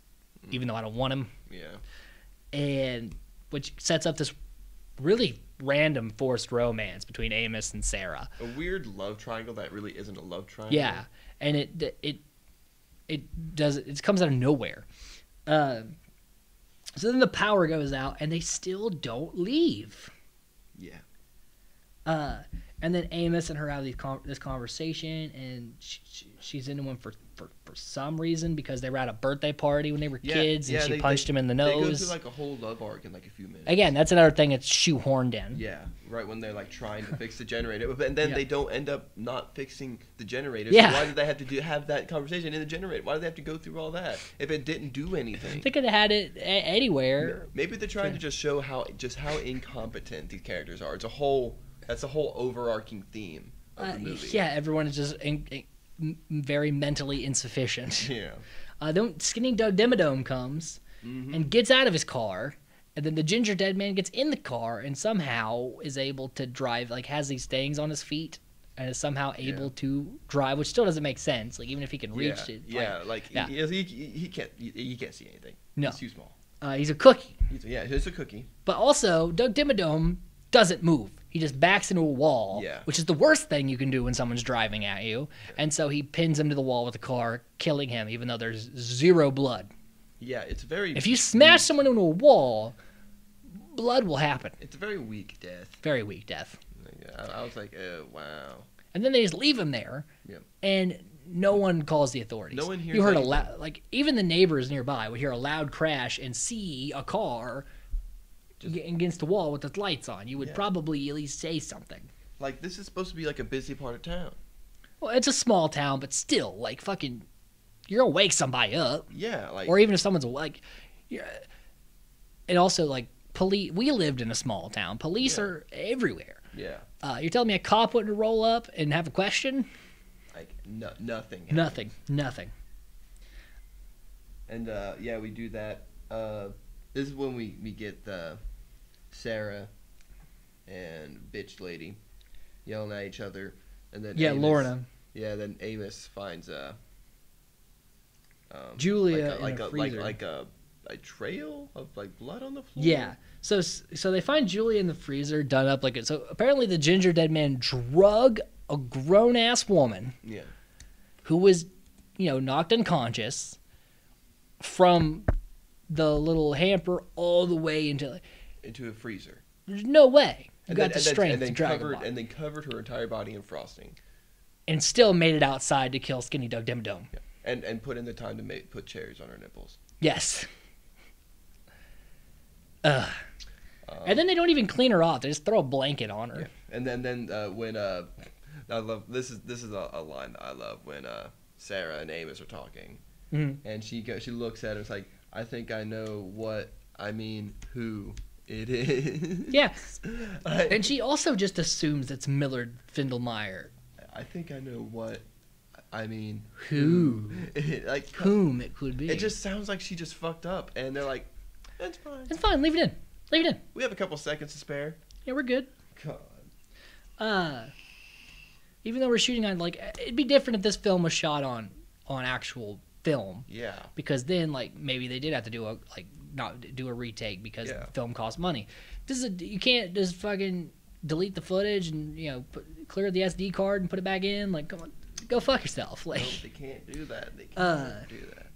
Speaker 1: even though I don't want him.
Speaker 2: Yeah.
Speaker 1: And which sets up this really random forced romance between Amos and Sarah.
Speaker 2: A weird love triangle that really isn't a love triangle.
Speaker 1: Yeah, and it comes out of nowhere. So then the power goes out, and they still don't leave.
Speaker 2: Yeah.
Speaker 1: And And then Amos and her have this conversation, and she's into him for some reason because they were at a birthday party when they were kids, and she punched him in the nose.
Speaker 2: They go through like a whole love arc in like a few minutes.
Speaker 1: Again, that's another thing that's shoehorned in.
Speaker 2: Yeah, right when they're like trying to fix the generator, and then they don't end up not fixing the generator.
Speaker 1: Yeah.
Speaker 2: So why did they have to have that conversation in the generator? Why did they have to go through all that if it didn't do anything?
Speaker 1: They could have had it anywhere.
Speaker 2: Maybe they're trying to just show how incompetent these characters are. That's a whole overarching theme of the movie.
Speaker 1: Yeah, everyone is just very mentally insufficient.
Speaker 2: Yeah.
Speaker 1: Then Skinny Doug Dimmadome comes and gets out of his car, and then the Gingerdead Man gets in the car and somehow is able to drive, like has these things on his feet and is somehow able to drive, which still doesn't make sense. Like even if he can reach it.
Speaker 2: He can't see anything.
Speaker 1: No.
Speaker 2: He's too small.
Speaker 1: He's a cookie.
Speaker 2: He's a cookie.
Speaker 1: But also, Doug Dimmadome doesn't move. He just backs into a wall, which is the worst thing you can do when someone's driving at you. And so he pins him to the wall with the car, killing him, even though there's zero blood.
Speaker 2: Yeah, it's very...
Speaker 1: If you smash someone into a wall, blood will happen.
Speaker 2: It's a very weak death.
Speaker 1: Very weak death.
Speaker 2: Yeah, I was like, oh, wow.
Speaker 1: And then they just leave him there, and no one calls the authorities.
Speaker 2: No one hears
Speaker 1: You heard
Speaker 2: anything.
Speaker 1: like even the neighbors nearby would hear a loud crash and see a car against the wall with the lights on. You would probably at least say something.
Speaker 2: Like, this is supposed to be like a busy part of town.
Speaker 1: Well, it's a small town, but still, like, fucking, you're gonna wake somebody up.
Speaker 2: Yeah, like...
Speaker 1: Or even if someone's, like... And also, like, police... We lived in a small town. Police are everywhere.
Speaker 2: Yeah.
Speaker 1: You're telling me a cop wouldn't roll up and have a question?
Speaker 2: Like, nothing.
Speaker 1: Nothing.
Speaker 2: And, we do that. This is when we get Sarah and bitch lady yelling at each other, and then
Speaker 1: Lorna.
Speaker 2: Yeah, then Amos finds
Speaker 1: Julia
Speaker 2: like
Speaker 1: in a
Speaker 2: a
Speaker 1: freezer.
Speaker 2: like a trail of like blood on the floor.
Speaker 1: Yeah. So they find Julia in the freezer, done up like it. So apparently the Gingerdead Man drug a grown ass woman.
Speaker 2: Yeah. Who
Speaker 1: was, knocked unconscious from the little hamper all the way into
Speaker 2: a freezer.
Speaker 1: There's no way you
Speaker 2: And
Speaker 1: got
Speaker 2: then-
Speaker 1: the
Speaker 2: and then-
Speaker 1: strength
Speaker 2: and then
Speaker 1: to drag a
Speaker 2: covered
Speaker 1: body.
Speaker 2: and then covered her entire body in frosting.
Speaker 1: And still made it outside to kill Skinny Doug Dimmadome.
Speaker 2: Yeah. And put in the time to put cherries on her nipples.
Speaker 1: Yes. And then they don't even clean her off. They just throw a blanket on her.
Speaker 2: Yeah. And then when I love this is a line that I love when Sarah and Amos are talking, and she looks at him, it's like, I think I know who it is.
Speaker 1: Yeah. And she also just assumes it's Millard Findelmeyer.
Speaker 2: I think I know
Speaker 1: who.
Speaker 2: Like
Speaker 1: whom it could be.
Speaker 2: It just sounds like she just fucked up, and they're like, it's fine.
Speaker 1: It's fine. Leave it in.
Speaker 2: We have a couple seconds to spare.
Speaker 1: Yeah, we're good.
Speaker 2: God.
Speaker 1: Even though we're shooting on, like, it'd be different if this film was shot on actual film.
Speaker 2: Yeah.
Speaker 1: Because then, like, maybe they did have to do not do a retake because the film cost money. You can't just fucking delete the footage and clear the SD card and put it back in. Like, come on, go fuck yourself. Like,
Speaker 2: no, they can't do that. They can't do that.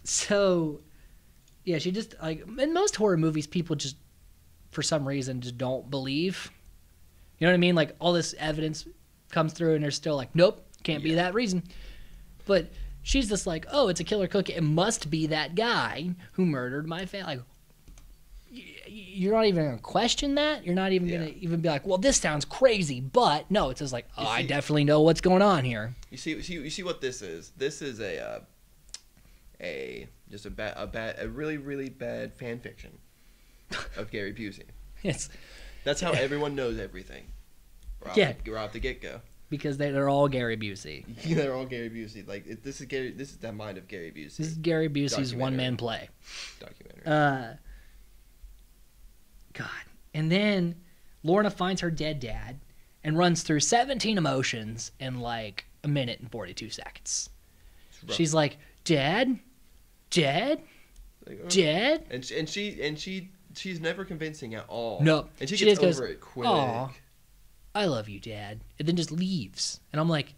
Speaker 1: So, yeah, she just in most horror movies, people just for some reason just don't believe. You know what I mean? Like all this evidence comes through and they're still like, nope, can't be that reason. But she's just like, oh, it's a killer cookie. It must be that guy who murdered my family. Like, you're not even going to question that? You're not even going to even be like, well, this sounds crazy. But no, it's just like, oh, I definitely know what's going on here.
Speaker 2: You see what this is? This is a really, really bad fan fiction of Gary Busey.
Speaker 1: Yes.
Speaker 2: That's how everyone knows everything. Right off the get-go.
Speaker 1: Because they're all Gary Busey.
Speaker 2: They're all Gary Busey. Like this is the mind of Gary Busey.
Speaker 1: This is Gary Busey's one-man play.
Speaker 2: Documentary.
Speaker 1: God. And then Lorna finds her dead dad and runs through 17 emotions in like a minute and 42 seconds. She's like, Dad? Like, Dad?
Speaker 2: And she's never convincing at all.
Speaker 1: No.
Speaker 2: And she gets over it quick.
Speaker 1: Aw, I love you, Dad. And then just leaves. And I'm like,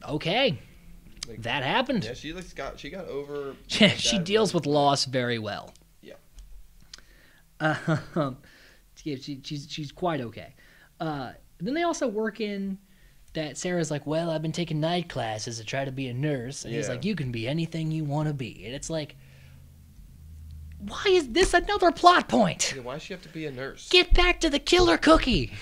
Speaker 1: okay. Like, that happened.
Speaker 2: Yeah, she got over.
Speaker 1: Yeah, she deals with loss very well.
Speaker 2: Yeah.
Speaker 1: Yeah, she's quite okay. But then they also work in that Sarah's like, well, I've been taking night classes to try to be a nurse. And he's like, you can be anything you want to be. And it's like, why is this another plot point?
Speaker 2: Yeah, why does she have to be a nurse?
Speaker 1: Get back to the killer cookie.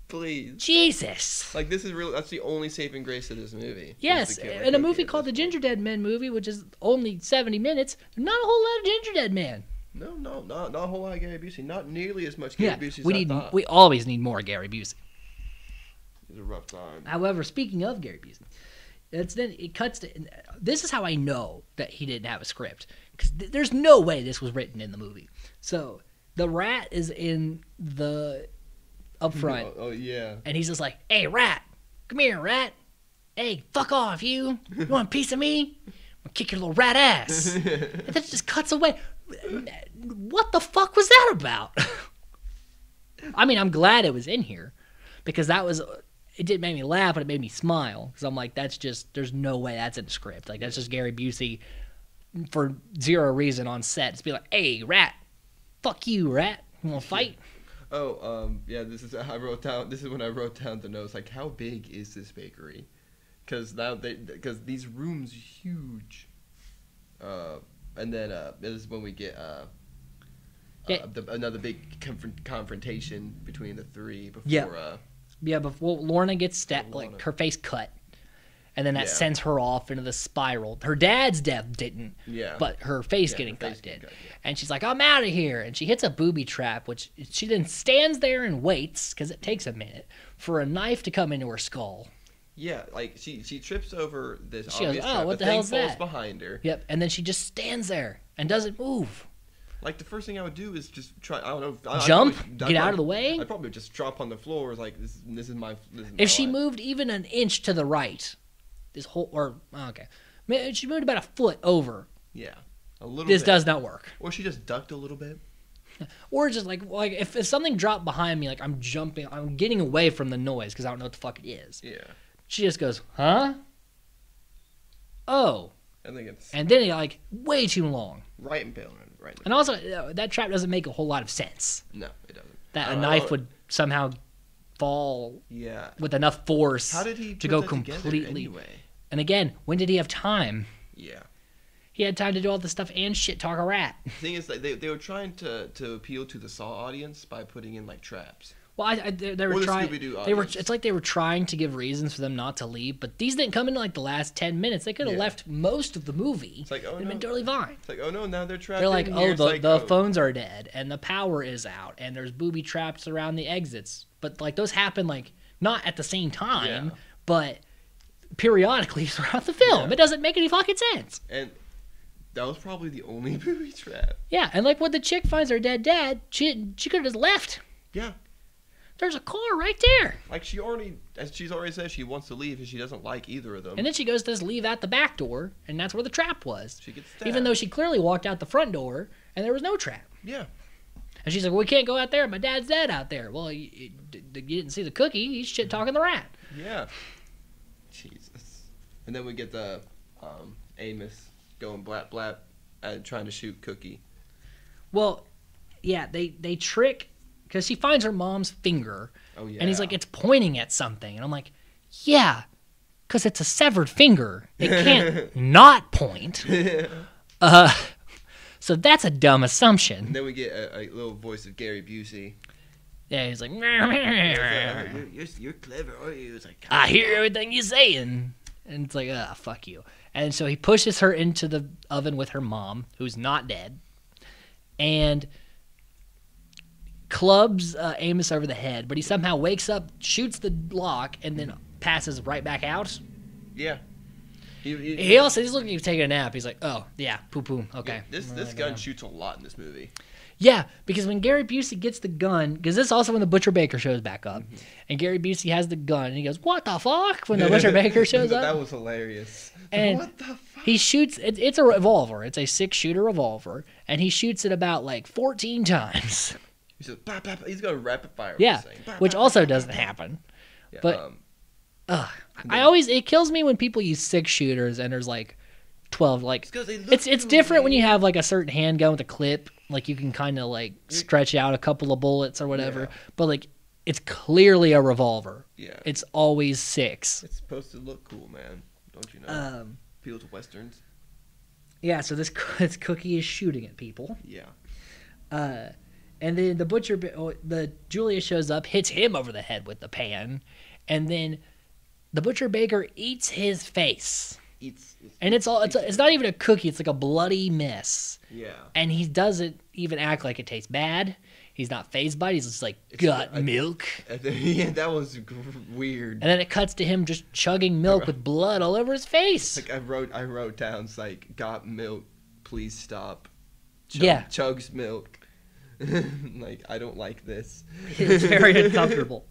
Speaker 2: Please.
Speaker 1: Jesus.
Speaker 2: Like, this is really, that's the only saving grace of this movie.
Speaker 1: Yes, in a movie called the Gingerdead Man movie, which is only 70 minutes, not a whole lot of Gingerdead Man.
Speaker 2: No, not a whole lot of Gary Busey. Not nearly as much Gary Busey as I thought.
Speaker 1: We always need more Gary Busey.
Speaker 2: It's a rough time.
Speaker 1: However, speaking of Gary Busey, it cuts to, this is how I know that he didn't have a script, because there's no way this was written in the movie. So the rat is in the up front.
Speaker 2: Oh yeah.
Speaker 1: And he's just like, hey, rat, come here, rat. Hey, fuck off, you. You want a piece of me? I'm gonna kick your little rat ass. And then it just cuts away. What the fuck was that about? I mean, I'm glad it was in here, because it didn't make me laugh, but it made me smile. Because I'm like, there's no way that's in the script. Like, that's just Gary Busey for zero reason on set. Just be like, hey, rat, fuck you, rat. You want to fight?
Speaker 2: Oh, yeah, this is when I wrote down the notes, like, how big is this bakery? Because these rooms are huge. And then this is when we get another big confrontation between the three before.
Speaker 1: Before Lorna gets stabbed, like her face cut, and then that sends her off into the spiral. Her dad's death didn't, but her face getting cut did. And she's like, I'm out of here. And she hits a booby trap, which she then stands there and waits, because it takes a minute, for a knife to come into her skull.
Speaker 2: Yeah, like she trips over this
Speaker 1: she
Speaker 2: obvious
Speaker 1: goes,
Speaker 2: trap.
Speaker 1: What the
Speaker 2: thing
Speaker 1: hell's
Speaker 2: falls
Speaker 1: that?
Speaker 2: Behind her.
Speaker 1: Yep, and then she just stands there and doesn't move.
Speaker 2: Like, the first thing I would do is just try, I don't know.
Speaker 1: Jump? Get out of the way?
Speaker 2: I'd probably just drop on the floor, like, this is my
Speaker 1: If she
Speaker 2: life.
Speaker 1: moved even an inch to the right, she moved about a foot over.
Speaker 2: Yeah, a little
Speaker 1: This
Speaker 2: bit.
Speaker 1: does not work.
Speaker 2: Or she just ducked a little bit.
Speaker 1: Or just like if something dropped behind me, like I'm jumping, I'm getting away from the noise because I don't know what the fuck it is.
Speaker 2: Yeah.
Speaker 1: She just goes, huh? Oh. And then like way too long.
Speaker 2: Right and pale. Right.
Speaker 1: And also, that trap doesn't make a whole lot of sense.
Speaker 2: No, it doesn't.
Speaker 1: That a knife would somehow fall with enough force to go completely.
Speaker 2: Anyway?
Speaker 1: And again, when did he have time?
Speaker 2: Yeah.
Speaker 1: He had time to do all this stuff and shit talk a rat.
Speaker 2: The thing is, like, they were trying to appeal to the Saw audience by putting in, like, traps.
Speaker 1: Well, they were trying. It's like they were trying to give reasons for them not to leave, but these didn't come in like the last 10 minutes. They could have left most of the movie.
Speaker 2: It's like, oh
Speaker 1: no,
Speaker 2: no,
Speaker 1: been totally fine.
Speaker 2: It's like, oh no, now they're trapped.
Speaker 1: They're like,
Speaker 2: in here.
Speaker 1: the phones are dead and the power is out and there's booby traps around the exits. But like those happen like not at the same time, but periodically throughout the film. It doesn't make any fucking sense.
Speaker 2: And that was probably the only booby trap.
Speaker 1: Yeah, and like when the chick finds her dead dad, she could have just left.
Speaker 2: Yeah.
Speaker 1: There's a car right there.
Speaker 2: Like she's already said she wants to leave and she doesn't like either of them.
Speaker 1: And then she goes to just leave out the back door, and that's where the trap was.
Speaker 2: She gets stabbed.
Speaker 1: Even though she clearly walked out the front door, and there was no trap.
Speaker 2: Yeah.
Speaker 1: And she's like, well, we can't go out there. My dad's dead out there. Well, you didn't see the cookie. He's shit-talking the rat.
Speaker 2: Yeah. Jesus. And then we get the Amos going blap blap and trying to shoot Cookie.
Speaker 1: Well, yeah, they trick... Because she finds her mom's finger, and he's like, it's pointing at something. And I'm like, yeah, because it's a severed finger. It can't not point. So that's a dumb assumption.
Speaker 2: And then we get a little voice of Gary Busey.
Speaker 1: Yeah, he's like,
Speaker 2: you're clever, aren't you? It's like,
Speaker 1: I hear everything you're saying. And it's like, fuck you. And so he pushes her into the oven with her mom, who's not dead, and clubs Amos over the head, but he somehow wakes up, shoots the lock, and then passes right back out.
Speaker 2: Yeah.
Speaker 1: He's looking at you taking a nap. He's like, oh, yeah, poo-poo, okay.
Speaker 2: Yeah, this gun shoots a lot in this movie.
Speaker 1: Yeah, because when Gary Busey gets the gun, because this is also when the Butcher Baker shows back up, and Gary Busey has the gun, and he goes, what the fuck, when the Butcher Baker shows up.
Speaker 2: That was hilarious.
Speaker 1: And
Speaker 2: what the fuck?
Speaker 1: He shoots, it's a revolver, it's a 6-shooter revolver, and he shoots it about like 14 times.
Speaker 2: He's like, bah, bah, bah. He's got a rapid fire.
Speaker 1: Yeah, which also doesn't happen.
Speaker 2: Yeah,
Speaker 1: but it kills me when people use 6-shooters and there's like 12. Like it's different when you have like a certain handgun with a clip Like you can kind of like stretch out a couple of bullets or whatever,
Speaker 2: Yeah.
Speaker 1: but like it's clearly a revolver.
Speaker 2: Yeah.
Speaker 1: It's always 6.
Speaker 2: It's supposed to look cool, man. Don't you know? Appeal to westerns.
Speaker 1: Yeah, so this Cookie is shooting at people.
Speaker 2: Yeah.
Speaker 1: And then the Julia shows up, hits him over the head with the pan, and then the butcher baker eats his face. And it's not even a cookie, it's like a bloody mess.
Speaker 2: Yeah.
Speaker 1: And he doesn't even act like it tastes bad. He's not fazed by it. He's just like, milk.
Speaker 2: Yeah, that was weird.
Speaker 1: And then it cuts to him just chugging milk with blood all over his face.
Speaker 2: Like I wrote down, it's like, got milk, please stop. Chugs milk. Like, I don't like this.
Speaker 1: It's very uncomfortable.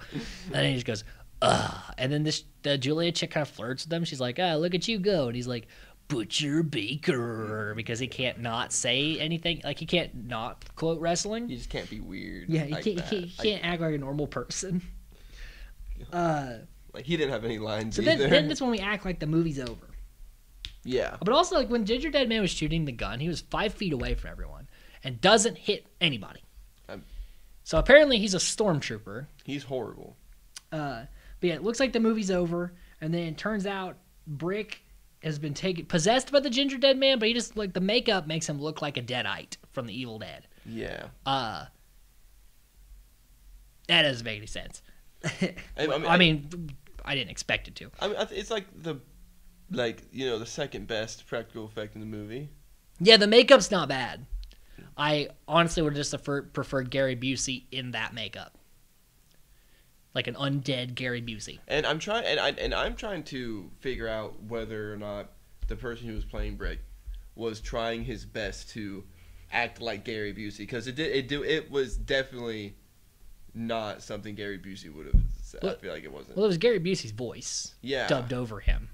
Speaker 1: And then he just goes, ugh. And then the Julia chick kind of flirts with him. She's like, look at you go. And he's like, butcher baker, because he can't not say anything. Like, he can't not quote wrestling.
Speaker 2: You just can't be weird.
Speaker 1: Yeah, he can't act like a normal person.
Speaker 2: Like, he didn't have any lines
Speaker 1: so
Speaker 2: either.
Speaker 1: then that's when we act like the movie's over.
Speaker 2: Yeah.
Speaker 1: But also, like, when Gingerdead Man was shooting the gun, he was 5 feet away from everyone and doesn't hit anybody. So apparently he's a stormtrooper.
Speaker 2: He's horrible.
Speaker 1: But yeah, it looks like the movie's over, and then it turns out Brick has been possessed by the Gingerdead Man, but he just, like, the makeup makes him look like a Deadite from the Evil Dead.
Speaker 2: Yeah.
Speaker 1: That doesn't make any sense.
Speaker 2: I mean,
Speaker 1: I didn't expect it to.
Speaker 2: I mean, it's like the second best practical effect in the movie.
Speaker 1: Yeah, the makeup's not bad. I honestly would just prefer Gary Busey in that makeup, like an undead Gary Busey.
Speaker 2: And I'm trying to figure out whether or not the person who was playing Brick was trying his best to act like Gary Busey, because it was definitely not something Gary Busey would have said. I feel like it wasn't.
Speaker 1: Well, it was Gary Busey's voice, dubbed over him.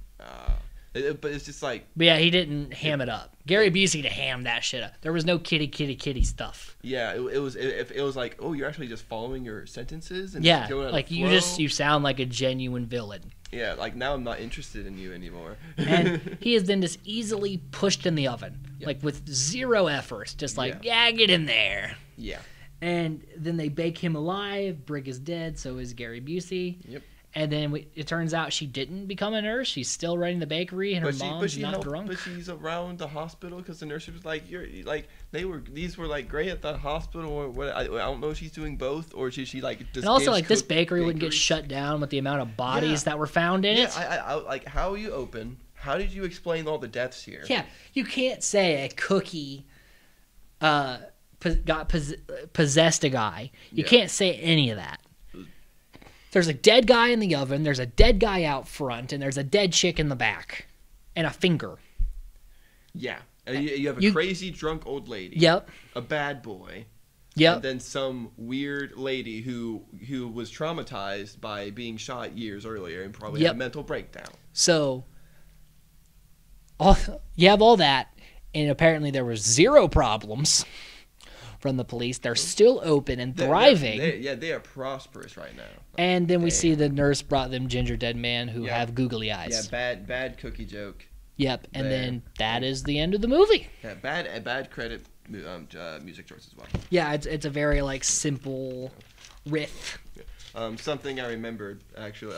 Speaker 2: But it's just like...
Speaker 1: But yeah, he didn't ham it up. Gary Busey to ham that shit up. There was no kitty stuff.
Speaker 2: Yeah, it was like, oh, you're actually just following your sentences? And
Speaker 1: yeah,
Speaker 2: going
Speaker 1: like you sound like a genuine villain.
Speaker 2: Yeah, like now I'm not interested in you anymore.
Speaker 1: And he is then just easily pushed in the oven, like with zero effort. Just like, get in there.
Speaker 2: Yeah.
Speaker 1: And then they bake him alive. Brick is dead, so is Gary Busey.
Speaker 2: Yep.
Speaker 1: And then it turns out she didn't become a nurse. She's still running the bakery, and her mom's not drunk.
Speaker 2: But she's around the hospital because the nurse was like, these were like great at the hospital. Or what? I don't know if she's doing both, or she like just.
Speaker 1: And also, like, this bakery wouldn't get shut down with the amount of bodies that were found in it.
Speaker 2: Yeah, I like, how are you open? How did you explain all the deaths here?
Speaker 1: Yeah, you can't say a cookie possessed a guy. You can't say any of that. There's a dead guy in the oven, there's a dead guy out front, and there's a dead chick in the back. And a finger.
Speaker 2: Yeah. And you have a crazy drunk old lady.
Speaker 1: Yep.
Speaker 2: A bad boy.
Speaker 1: Yep.
Speaker 2: And then some weird lady who was traumatized by being shot years earlier and probably had a mental breakdown.
Speaker 1: So, you have all that, and apparently there were 0 problems from the police. They're still open and thriving.
Speaker 2: They are prosperous right now.
Speaker 1: And then we see the nurse brought them Gingerdead Man who have googly eyes.
Speaker 2: Yeah, bad cookie joke.
Speaker 1: Yep, and then that is the end of the movie.
Speaker 2: Yeah, bad credit music choice as well.
Speaker 1: Yeah, it's a very like simple riff.
Speaker 2: Something I remembered actually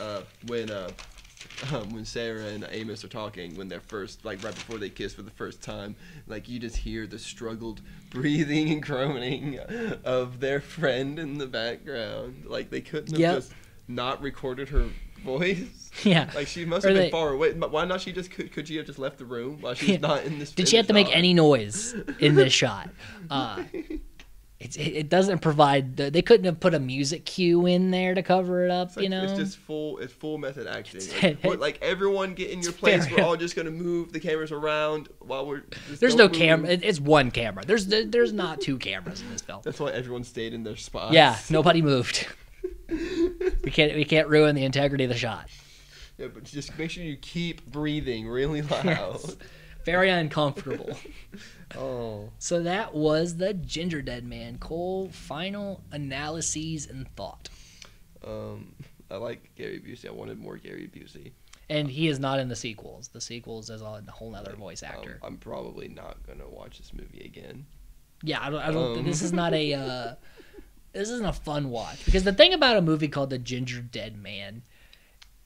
Speaker 2: when Sarah and Amos are talking, when they're first, like right before they kiss for the first time, like you just hear the struggled breathing and groaning of their friend in the background. Like they couldn't have just not recorded her voice.
Speaker 1: Yeah.
Speaker 2: Like she must have been far away. Why not? Could she have just left the room while she's not in this?
Speaker 1: Did she have to make any noise in this shot? It doesn't provide. They couldn't have put a music cue in there to cover it up.
Speaker 2: It's
Speaker 1: like,
Speaker 2: it's just full. It's full method acting. Like everyone get in your place. We're all just gonna move the cameras around while we're.
Speaker 1: There's no camera. It's one camera. There's not 2 cameras in this film.
Speaker 2: That's why everyone stayed in their spots.
Speaker 1: Yeah, nobody moved. We can't ruin the integrity of the shot.
Speaker 2: Yeah, but just make sure you keep breathing really loud.
Speaker 1: Yes. Very uncomfortable.
Speaker 2: Oh.
Speaker 1: So that was the Gingerdead Man. Cole, final analyses and thought.
Speaker 2: I like Gary Busey. I wanted more Gary Busey.
Speaker 1: And he is not in the sequels. The sequels is a whole other voice actor.
Speaker 2: I'm probably not gonna watch this movie again.
Speaker 1: Yeah, I don't. This is not a. This isn't a fun watch because the thing about a movie called The Gingerdead Man,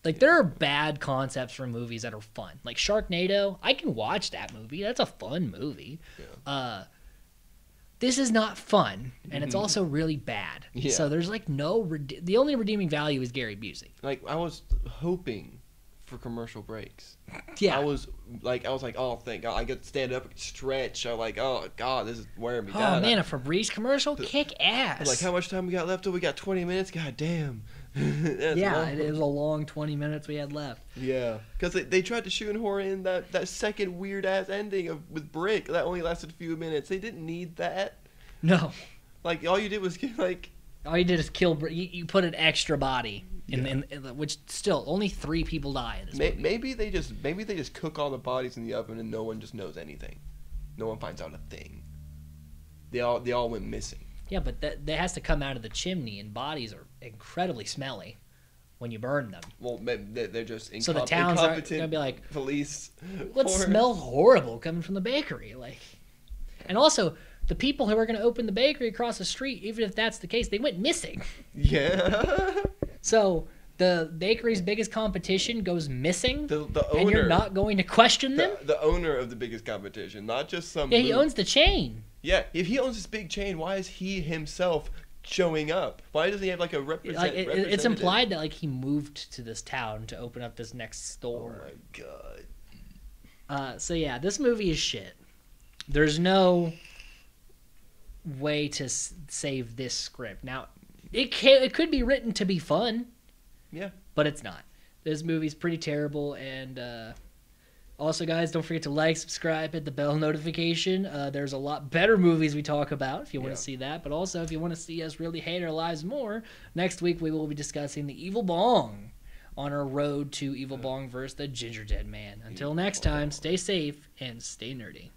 Speaker 1: like there are bad concepts for movies that are fun. Like Sharknado, I can watch that movie. That's a fun movie. Yeah. This is not fun, and it's also really bad. Yeah. So there's like the only redeeming value is Gary Busey.
Speaker 2: Like I was hoping for commercial breaks.
Speaker 1: Yeah.
Speaker 2: I was like, oh, thank God, I get to stand up and stretch. I'm like, oh God, this is wearing me down.
Speaker 1: Oh man, a Febreze commercial, kick ass.
Speaker 2: I'm like, how much time we got left? Oh, we got 20 minutes. God damn.
Speaker 1: Yeah, it is a long 20 minutes we had left.
Speaker 2: Yeah, because they tried to shoehorn in that second weird ass ending with Brick that only lasted a few minutes. They didn't need that.
Speaker 1: No.
Speaker 2: Like all you did was like.
Speaker 1: All you did is kill. You put an extra body in which still only 3 people die in this movie.
Speaker 2: Maybe they just cook all the bodies in the oven and no one just knows anything. No one finds out a thing. They all went missing.
Speaker 1: Yeah, but that has to come out of the chimney, and bodies are incredibly smelly when you burn them.
Speaker 2: Well, they're just
Speaker 1: so the towns are gonna be like
Speaker 2: police.
Speaker 1: What smells horrible coming from the bakery? Like, and also. The people who are going to open the bakery across the street, even if that's the case, they went missing.
Speaker 2: Yeah.
Speaker 1: So the bakery's biggest competition goes missing,
Speaker 2: the owner,
Speaker 1: and you're not going to question them?
Speaker 2: The owner of the biggest competition, not just some...
Speaker 1: Yeah, he owns the chain.
Speaker 2: Yeah, if he owns this big chain, why is he himself showing up? Why doesn't he have like a representative?
Speaker 1: It's implied that like he moved to this town to open up this next store.
Speaker 2: Oh my God.
Speaker 1: So yeah, this movie is shit. There's no way to save this script. Now, it could be written to be fun.
Speaker 2: Yeah.
Speaker 1: But it's not. This movie's pretty terrible, and also, guys, don't forget to like, subscribe, hit the bell notification. There's a lot better movies we talk about if you want to see that, but also if you want to see us really hate our lives more, next week we will be discussing the Evil Bong on our road to Evil Bong versus the Gingerdead Man. Until next time, stay safe and stay nerdy.